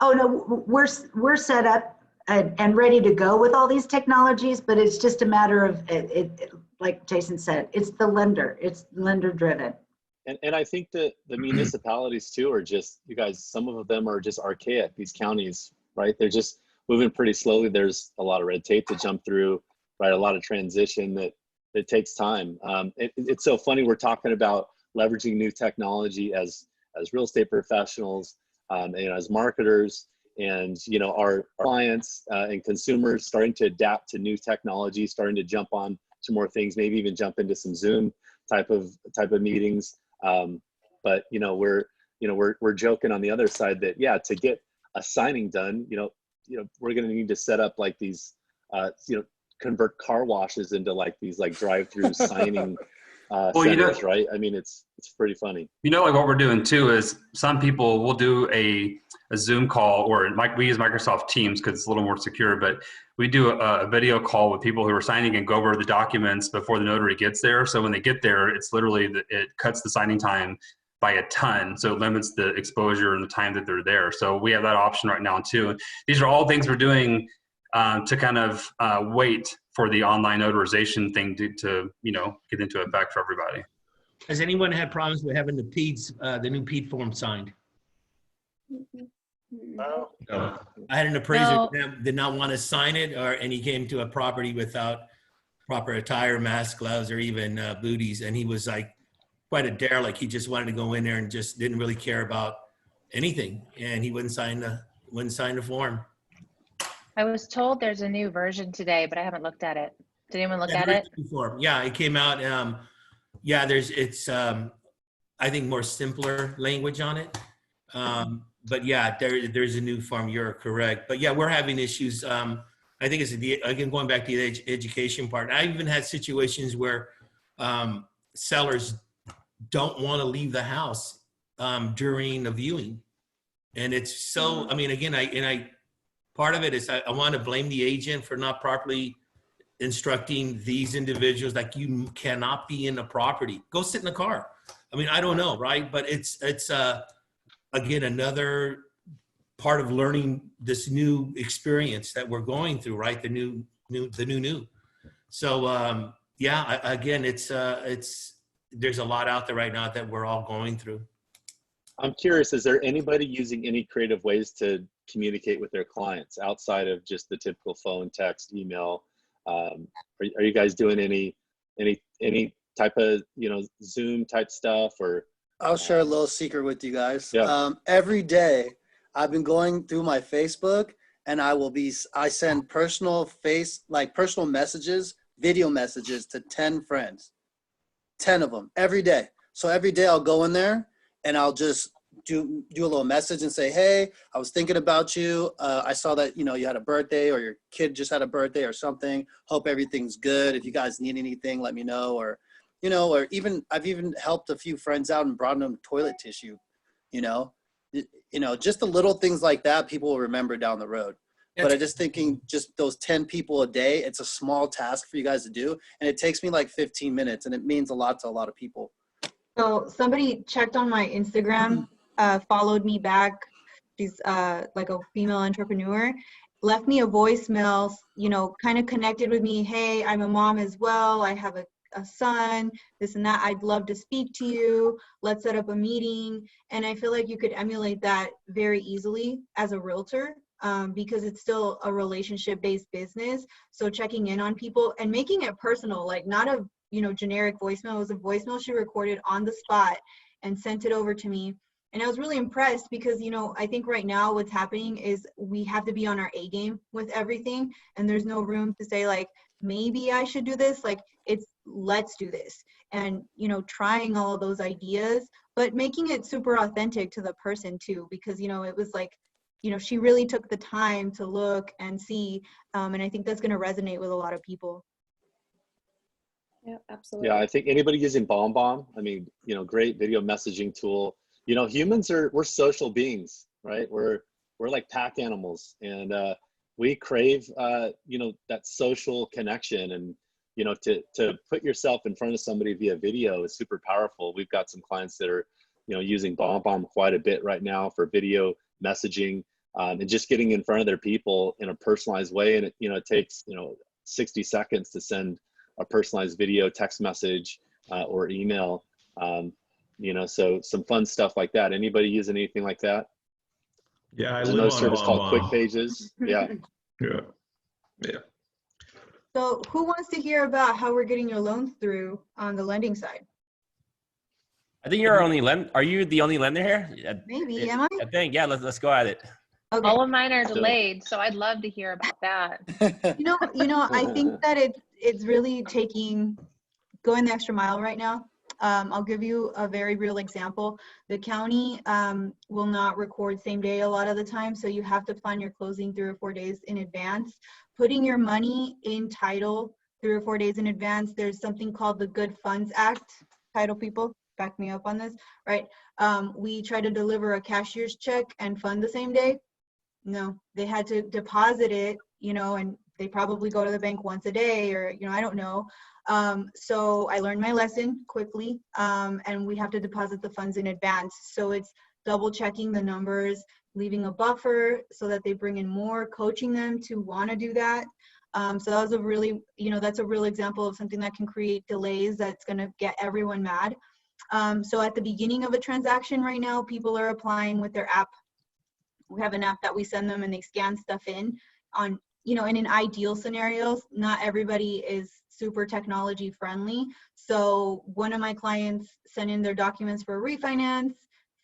Oh no, we're set up and ready to go with all these technologies, but it's just a matter of it like Jason said, it's the lender, it's lender driven. And I think that the municipalities too are just, you guys, some of them are just archaic, these counties, right? They're just moving pretty slowly. There's a lot of red tape to jump through, right? A lot of transition that takes time. It's so funny, we're talking about leveraging new technology as real estate professionals, and as marketers, and our clients and consumers starting to adapt to new technology, starting to jump on to more things, maybe even jump into some Zoom type of meetings. But we're joking on the other side that to get a signing done, we're going to need to set up like these, convert car washes into like these like drive-through signing centers, right? I mean, it's pretty funny. Like what we're doing too is some people will do a Zoom call, or we use Microsoft Teams because it's a little more secure, but we do a video call with people who are signing and go over the documents before the notary gets there. So when they get there, it's literally, it cuts the signing time by a ton. So it limits the exposure and the time that they're there. So we have that option right now too. These are all things we're doing to kind of wait for the online notarization thing to get into effect for everybody. Has anyone had problems with having the new PED form signed? No. I had an appraiser that did not want to sign it, and he came to a property without proper attire, mask, gloves, or even booties, and he was like quite a derelict. He just wanted to go in there and just didn't really care about anything, and he wouldn't sign the form. I was told there's a new version today, but I haven't looked at it. Did anyone look at it? Yeah, it came out. It's I think more simpler language on it. But yeah, there's a new form. You're correct. But yeah, we're having issues. I think it's again going back to the education part. I even had situations where sellers don't want to leave the house during a viewing, and it's so. I mean, again, part of it is I want to blame the agent for not properly instructing these individuals, like, you cannot be in the property. Go sit in the car. I mean, I don't know, right? But it's again, another part of learning this new experience that we're going through, right? The new. So yeah, again, there's a lot out there right now that we're all going through. I'm curious, is there anybody using any creative ways to communicate with their clients outside of just the typical phone, text, email? Are you guys doing any type of Zoom type stuff? Or I'll share a little secret with you guys. Yeah. Every day I've been going through my Facebook, and I send personal messages, video messages to 10 friends, 10 of them every day. So every day I'll go in there and I'll just do a little message and say, hey, I was thinking about you. I saw that, you had a birthday, or your kid just had a birthday or something. Hope everything's good. If you guys need anything, let me know. Or, or I've even helped a few friends out and brought them toilet tissue, just the little things like that people will remember down the road. But I just thinking just those 10 people a day, it's a small task for you guys to do. And it takes me like 15 minutes, and it means a lot to a lot of people. So somebody checked on my Instagram, followed me back. She's like a female entrepreneur, left me a voicemail, kind of connected with me. Hey, I'm a mom as well. I have a son, this and that. I'd love to speak to you. Let's set up a meeting. And I feel like you could emulate that very easily as a realtor, because it's still a relationship-based business. So checking in on people and making it personal, like not a generic voicemail. It was a voicemail she recorded on the spot and sent it over to me. And I was really impressed because, I think right now what's happening is we have to be on our A game with everything. And there's no room to say like, maybe I should do this. Like, it's let's do this. And, you know, trying all of those ideas, but making it super authentic to the person too, because, you know, it was like, you know, she really took the time to look and see. And I think that's going to resonate with a lot of people. Yeah, absolutely. Yeah, I think anybody using BombBomb, I mean, you know, great video messaging tool. You know, we're social beings, right? We're like pack animals, and we crave, you know, that social connection. And, you know, to put yourself in front of somebody via video is super powerful. We've got some clients that are, you know, using BombBomb quite a bit right now for video messaging, and just getting in front of their people in a personalized way. And it, you know, it takes, you know, 60 seconds to send a personalized video, text message, or email. You know, so some fun stuff like that. Anybody using anything like that? Yeah, There's another service called Quick Pages. Yeah. Yeah. Yeah. So who wants to hear about how we're getting your loans through on the lending side? I think you're only Are you the only lender here? Maybe, am I? I think, yeah, let's go at it. Okay. All of mine are delayed, so I'd love to hear about that. You know, I think that it's really going the extra mile right now. I'll give you a very real example. The county will not record same day a lot of the time, so you have to plan your closing 3 or 4 days in advance. Putting your money in title 3 or 4 days in advance, there's something called the Good Funds Act. Title people, back me up on this, right? We try to deliver a cashier's check and fund the same day. No, they had to deposit it, you know, and they probably go to the bank once a day, or, you know, I don't know. So I learned my lesson quickly, and we have to deposit the funds in advance. So it's double checking the numbers, leaving a buffer so that they bring in more, coaching them to want to do that. So that was a really, you know, that's a real example of something that can create delays that's going to get everyone mad. So at the beginning of a transaction right now, people are applying with their app. We have an app that we send them and they scan stuff in on, you know, in an ideal scenarios, not everybody is super technology friendly. So one of my clients sent in their documents for a refinance,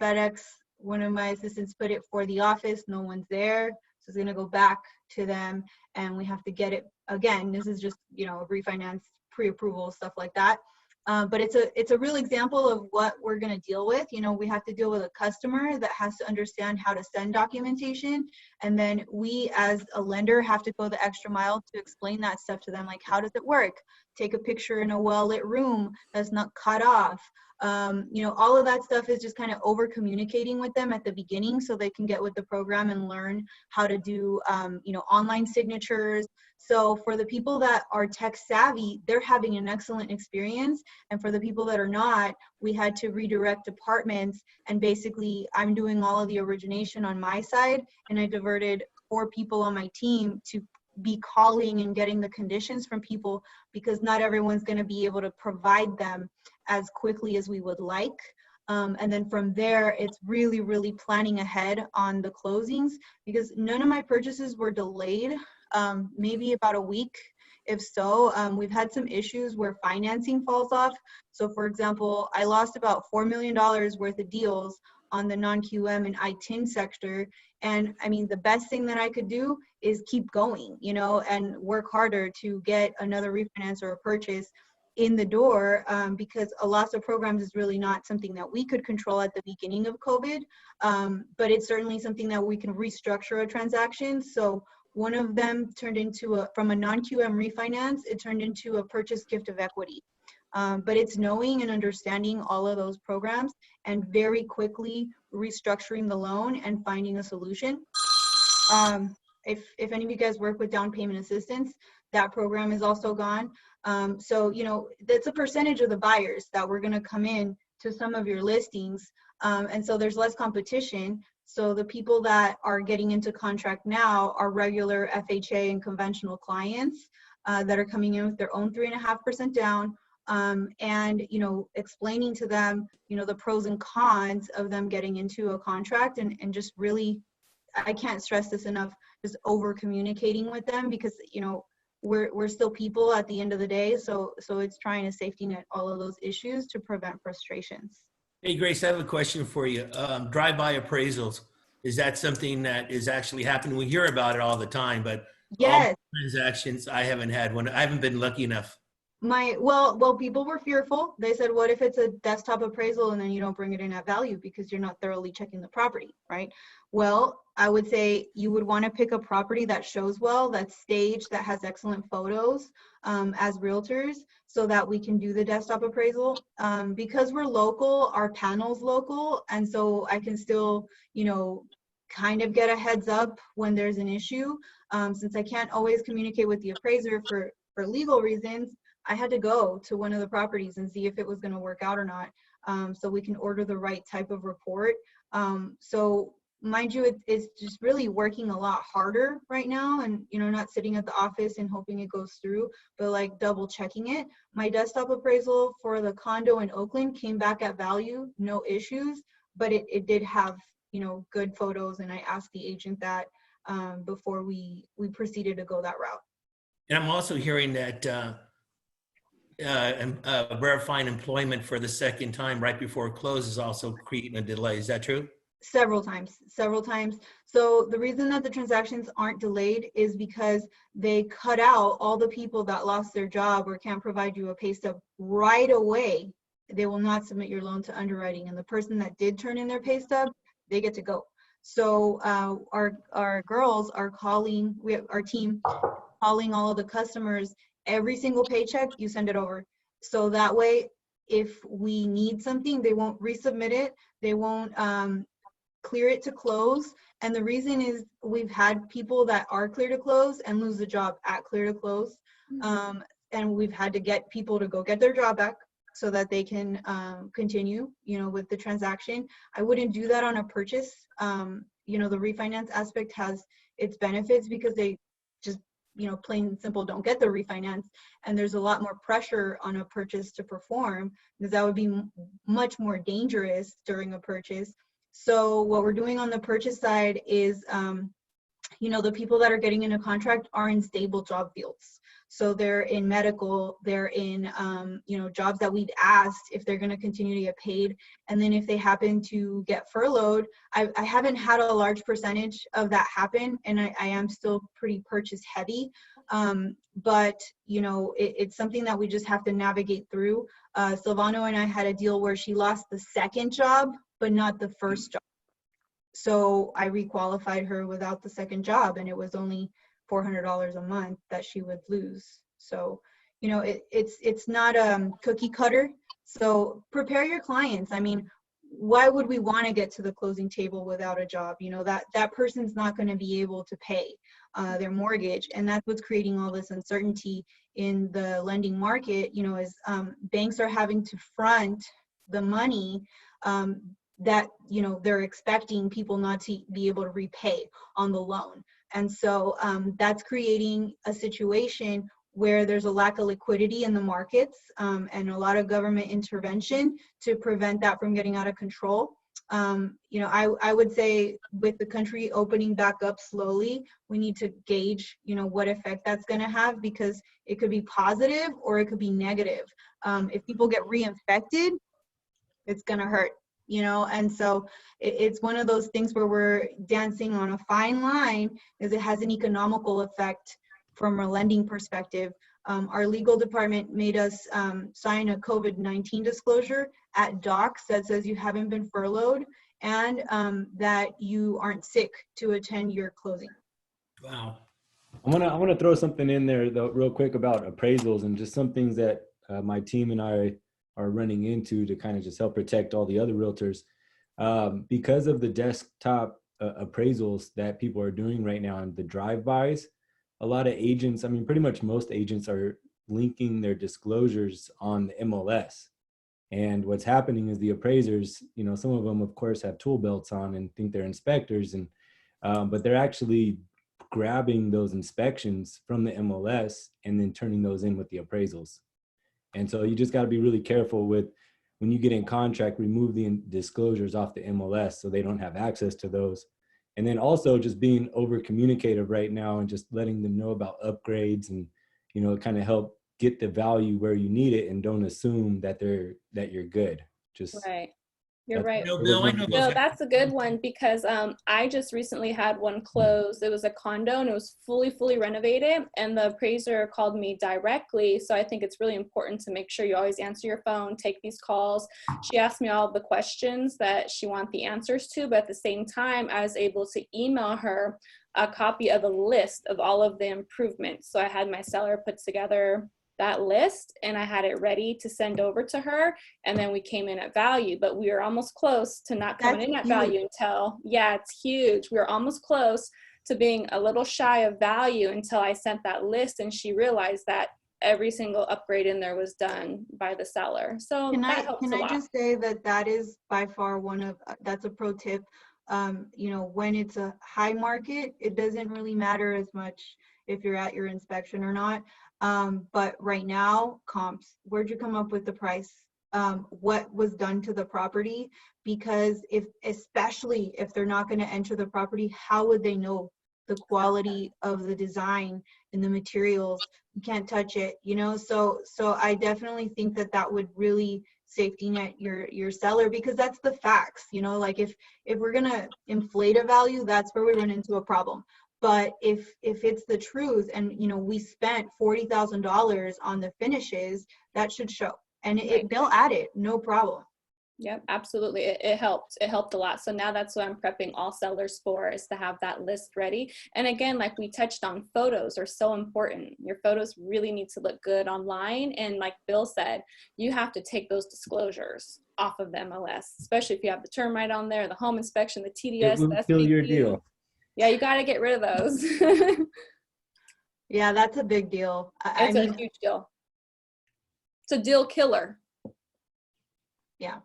FedEx, one of my assistants put it for the office, no one's there. So it's gonna go back to them and we have to get it again. This is just, you know, refinance, pre-approval, stuff like that. But it's a real example of what we're going to deal with. You know, we have to deal with a customer that has to understand how to send documentation. And then we as a lender have to go the extra mile to explain that stuff to them. Like, how does it work? Take a picture in a well-lit room that's not cut off. You know, all of that stuff is just kind of over communicating with them at the beginning so they can get with the program and learn how to do, you know, online signatures. So for the people that are tech savvy, they're having an excellent experience. And for the people that are not, we had to redirect departments. And basically, I'm doing all of the origination on my side. And I diverted 4 people on my team to be calling and getting the conditions from people, because not everyone's going to be able to provide them as quickly as we would like. And then from there, it's really, really planning ahead on the closings, because none of my purchases were delayed. Maybe about a week. If so, we've had some issues where financing falls off. So for example, I lost about $4 million worth of deals on the non-QM and ITIN sector. And I mean, the best thing that I could do is keep going, you know, and work harder to get another refinance or a purchase in the door, because a loss of programs is really not something that we could control at the beginning of COVID, but it's certainly something that we can restructure a transaction. So one of them turned into from a non-QM refinance, it turned into a purchase gift of equity. But it's knowing and understanding all of those programs and very quickly restructuring the loan and finding a solution. If any of you guys work with down payment assistance, that program is also gone. So, you know, that's a percentage of the buyers that were gonna come in to some of your listings. And so there's less competition. So the people that are getting into contract now are regular FHA and conventional clients that are coming in with their own 3.5% down, and, you know, explaining to them, you know, the pros and cons of them getting into a contract, and just really, I can't stress this enough, just over communicating with them, because, you know, we're still people at the end of the day. So it's trying to safety net all of those issues to prevent frustrations. Hey, Grace, I have a question for you. Drive-by appraisals, is that something that is actually happening? We hear about it all the time, but yes, all transactions, I haven't had one. I haven't been lucky enough. Well, people were fearful. They said, what if it's a desktop appraisal and then you don't bring it in at value because you're not thoroughly checking the property, right? Well, I would say you would want to pick a property that shows well, that's staged, that has excellent photos as realtors, so that we can do the desktop appraisal. Because we're local, our panel's local, and so I can still, you know, kind of get a heads up when there's an issue. Since I can't always communicate with the appraiser for legal reasons, I had to go to one of the properties and see if it was going to work out or not, so we can order the right type of report. So mind you, it's just really working a lot harder right now, and you know, not sitting at the office and hoping it goes through, but like double checking it. My desktop appraisal for the condo in Oakland came back at value, no issues, but it did have, you know, good photos, and I asked the agent that before we proceeded to go that route. And I'm also hearing that verifying employment for the second time right before it closes is also creating a delay. Is that true? Several times. So the reason that the transactions aren't delayed is because they cut out all the people that lost their job or can't provide you a pay stub right away. They will not submit your loan to underwriting, and the person that did turn in their pay stub, they get to go. So our girls are calling, our team calling all of the customers. Every single paycheck, you send it over. So that way, if we need something, they won't resubmit it. They won't clear it to close. And the reason is we've had people that are clear to close and lose the job at clear to close. And we've had to get people to go get their job back so that they can continue, you know, with the transaction. I wouldn't do that on a purchase. You know, the refinance aspect has its benefits because they just, you know, plain and simple don't get the refinance, and there's a lot more pressure on a purchase to perform, because that would be much more dangerous during a purchase. So what we're doing on the purchase side is, you know, the people that are getting in a contract are in stable job fields. So they're in medical, they're in, you know, jobs that we've asked if they're going to continue to get paid. And then if they happen to get furloughed, I haven't had a large percentage of that happen, and I am still pretty purchase heavy. But, you know, it's something that we just have to navigate through. Silvano and I had a deal where she lost the second job, but not the first job. So I requalified her without the second job, and it was only $400 a month that she would lose. So, you know, it's not cookie cutter. So prepare your clients. I mean, why would we want to get to the closing table without a job? You know, that person's not going to be able to pay their mortgage, and that's what's creating all this uncertainty in the lending market. You know, as banks are having to front the money that, you know, they're expecting people not to be able to repay on the loan. And so that's creating a situation where there's a lack of liquidity in the markets, and a lot of government intervention to prevent that from getting out of control. You know, I would say with the country opening back up slowly, we need to gauge, you know, what effect that's going to have, because it could be positive or it could be negative. If people get reinfected, it's going to hurt. You know, and so it's one of those things where we're dancing on a fine line, because it has an economical effect from a lending perspective. Our legal department made us sign a COVID-19 disclosure at docs that says you haven't been furloughed and that you aren't sick to attend your closing. Wow. I want to throw something in there though, real quick, about appraisals and just some things that my team and I are running into to kind of just help protect all the other realtors. Because of the desktop appraisals that people are doing right now and the drive-bys, a lot of agents, I mean, pretty much most agents are linking their disclosures on the MLS. And what's happening is the appraisers, you know, some of them of course have tool belts on and think they're inspectors, and but they're actually grabbing those inspections from the MLS and then turning those in with the appraisals. And so you just got to be really careful with, when you get in contract, remove the disclosures off the MLS so they don't have access to those. And then also just being over communicative right now and just letting them know about upgrades, and, you know, kind of help get the value where you need it, and don't assume that you're good. Just right. You're right. No, Bill, I know No, those. that's a good one because I just recently had one close. It was a condo and it was fully renovated, and the appraiser called me directly. So I think it's really important to make sure you always answer your phone, take these calls. She asked me all the questions that she wants the answers to, but at the same time, I was able to email her a copy of a list of all of the improvements. So I had my seller put together that list and I had it ready to send over to her, and then we came in at value, but we were almost close to not coming in at value until, yeah, it's huge. We were almost close to being a little shy of value until I sent that list and she realized that every single upgrade in there was done by the seller. So Can that helps a lot. just say that that is by far one of, that's a pro tip. You know, when it's a high market, it doesn't really matter as much if you're at your inspection or not. But right now, comps, where'd you come up with the price? What was done to the property? Because especially if they're not going to enter the property, how would they know the quality of the design and the materials? You can't touch it, you know? So I definitely think that that would really safety net your seller, because that's the facts, you know? Like if we're going to inflate a value, that's where we run into a problem. But if it's the truth, and you know, we spent $40,000 on the finishes, that should show, and they'll add it, no problem. Yep, absolutely. It helped. It helped a lot. So now that's what I'm prepping all sellers for, is to have that list ready. And again, like we touched on, photos are so important. Your photos really need to look good online. And like Bill said, you have to take those disclosures off of the MLS, especially if you have the termite on there, the home inspection, the TDS, It will the kill your SPP. deal. Yeah, you got to get rid of those. Yeah, that's a big deal. It's a huge deal. It's a deal killer. Yeah.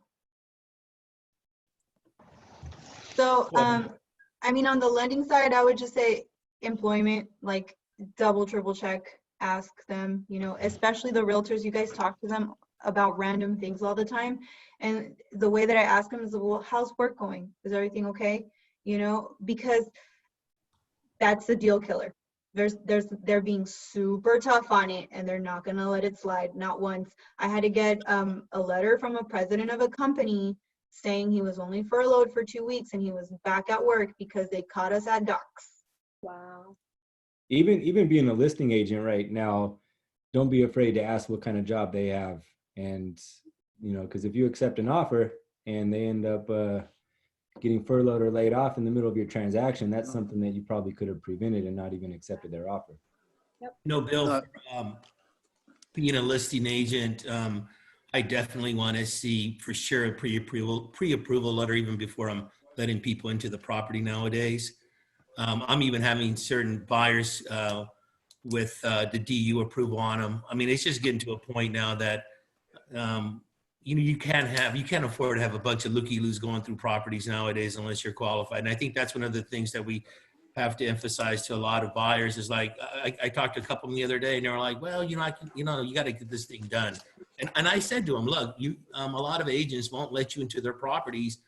So, I mean, on the lending side, I would just say employment, like double, triple check, ask them, you know, especially the realtors, you guys talk to them about random things all the time. And the way that I ask them is, well, how's work going? Is everything okay? You know, because that's the deal killer. They're being super tough on it, and they're not gonna let it slide, not once. I had to get a letter from a president of a company saying he was only furloughed for 2 weeks and he was back at work because they caught us at docks. Wow. Even being a listing agent right now, don't be afraid to ask what kind of job they have. And, you know, because if you accept an offer and they end up getting furloughed or laid off in the middle of your transaction, that's something that you probably could have prevented and not even accepted their offer. Yep. No, Bill, being a listing agent, I definitely want to see for sure a pre-approval letter even before I'm letting people into the property nowadays. I'm even having certain buyers with the DU approval on them. I mean, it's just getting to a point now that you know, you can't afford to have a bunch of looky-loos going through properties nowadays unless you're qualified. And I think that's one of the things that we have to emphasize to a lot of buyers is like, I talked to a couple of them the other day and they were like, well, you know, you got to get this thing done. And I said to them, look, a lot of agents won't let you into their properties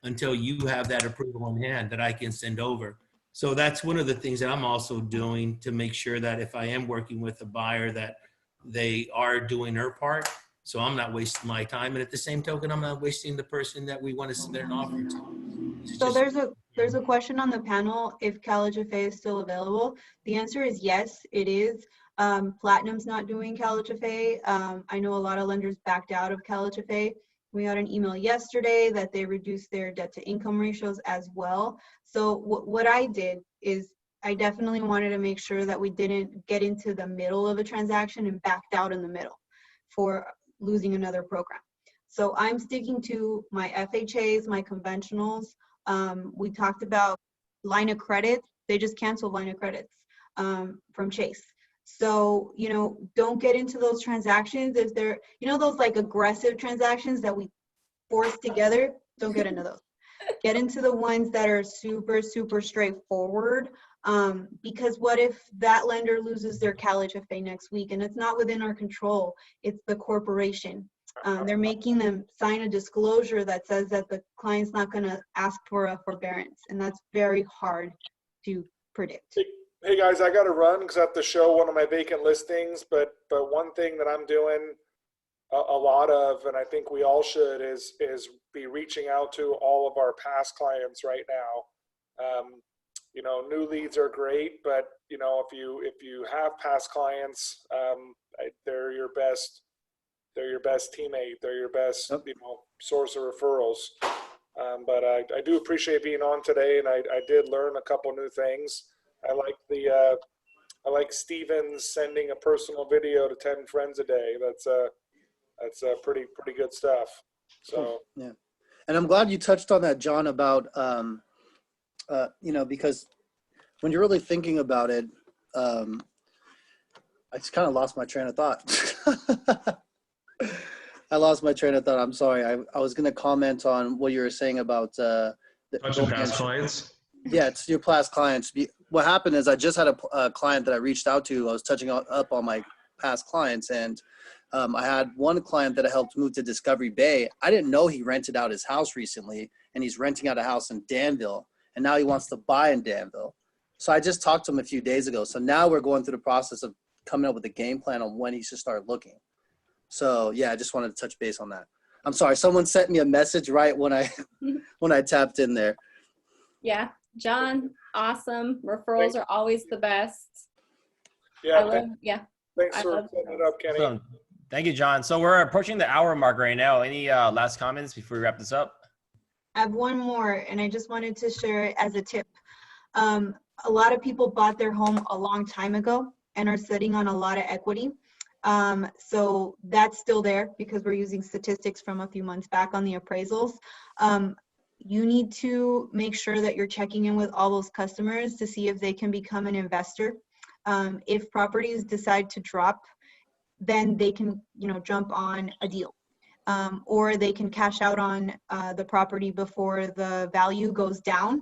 until you have that approval in hand that I can send over. So that's one of the things that I'm also doing to make sure that if I am working with a buyer that they are doing their part. So I'm not wasting my time. And at the same token, I'm not wasting the person that we want to submit an offer to. So there's a question on the panel if CaliFA is still available. The answer is yes, it is. Platinum's not doing CaliFA. I know a lot of lenders backed out of CaliFA. We got an email yesterday that they reduced their debt to income ratios as well. So what I did is I definitely wanted to make sure that we didn't get into the middle of a transaction and backed out in the middle for losing another program. So I'm sticking to my FHAs, my conventionals. We talked about line of credit. They just canceled line of credits from Chase. So, you know, don't get into those transactions if they're, you know, those like aggressive transactions that we force together. Don't get into those. Get into the ones that are super, super straightforward. Because what if that lender loses their CaliFA next week and it's not within our control? It's the corporation. They're making them sign a disclosure that says that the client's not going to ask for a forbearance, and that's very hard to predict. Hey guys, I got to run because I have to show one of my vacant listings. But one thing that I'm doing a lot of, and I think we all should, is be reaching out to all of our past clients right now. You know, new leads are great, but you know, if you have past clients, they're your best teammate. They're your best, you know, source of referrals. But I do appreciate being on today, and I did learn a couple new things. I like Steven's sending a personal video to 10 friends a day. That's pretty good stuff. So yeah, and I'm glad you touched on that, John, about you know, because when you're really thinking about it, I just kind of lost my train of thought. I lost my train of thought. I'm sorry. I was going to comment on what you were saying about touching past clients. Yeah, it's your past clients. What happened is I just had a client that I reached out to. I was touching up on my past clients, and I had one client that I helped move to Discovery Bay. I didn't know he rented out his house recently, and he's renting out a house in Danville, and now he wants to buy in Danville. So I just talked to him a few days ago. So now we're going through the process of coming up with a game plan on when he should start looking. So yeah, I just wanted to touch base on that. I'm sorry, someone sent me a message right when I tapped in there. Yeah, John, awesome. Referrals are always the best. Yeah, thanks I for love setting it up, Kenny. Awesome. Thank you, John. So we're approaching the hour mark right now. Any last comments before we wrap this up? I have one more, and I just wanted to share it as a tip. A lot of people bought their home a long time ago and are sitting on a lot of equity. So that's still there because we're using statistics from a few months back on the appraisals. You need to make sure that you're checking in with all those customers to see if they can become an investor. If properties decide to drop, then they can, you know, jump on a deal. Or they can cash out on the property before the value goes down,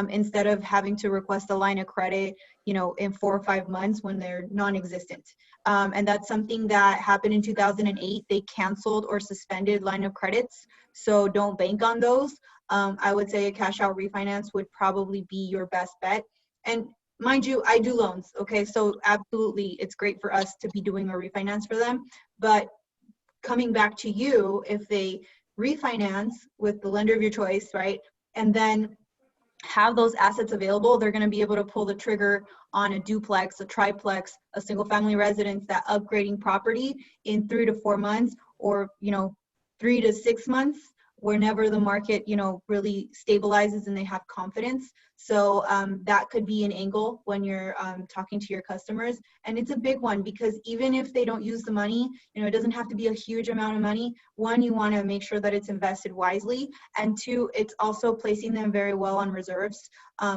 instead of having to request a line of credit, you know, in 4 or 5 months when they're non-existent. And that's something that happened in 2008. They canceled or suspended line of credits, so don't bank on those. I would say a cash out refinance would probably be your best bet. And mind you, I do loans, okay? So absolutely, it's great for us to be doing a refinance for them, but coming back to you, if they refinance with the lender of your choice, right, and then have those assets available, they're going to be able to pull the trigger on a duplex, a triplex, a single family residence, that upgrading property in 3 to 4 months, or, you know, 3 to 6 months, whenever the market, you know, really stabilizes and they have confidence. So that could be an angle when you're talking to your customers. And it's a big one because even if they don't use the money, you know, it doesn't have to be a huge amount of money. One, you want to make sure that it's invested wisely. And two, it's also placing them very well on reserves,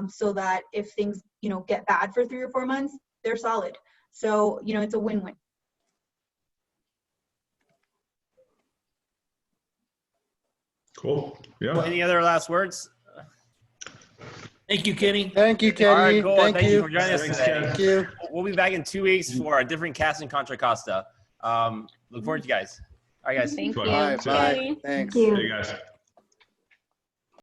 so that if things, you know, get bad for 3 or 4 months, they're solid. So, you know, it's a win-win. Cool. Yeah. Any other last words? Thank you, Kenny. Thank you, Kenny. All right, cool. Thank Thank you you for joining us Thanks, today. Thank you. We'll be back in 2 weeks for a different cast in Contra Costa. Look forward to you guys. All right, guys. Thank you. All right, bye. Thanks. Thank you. Hey, guys.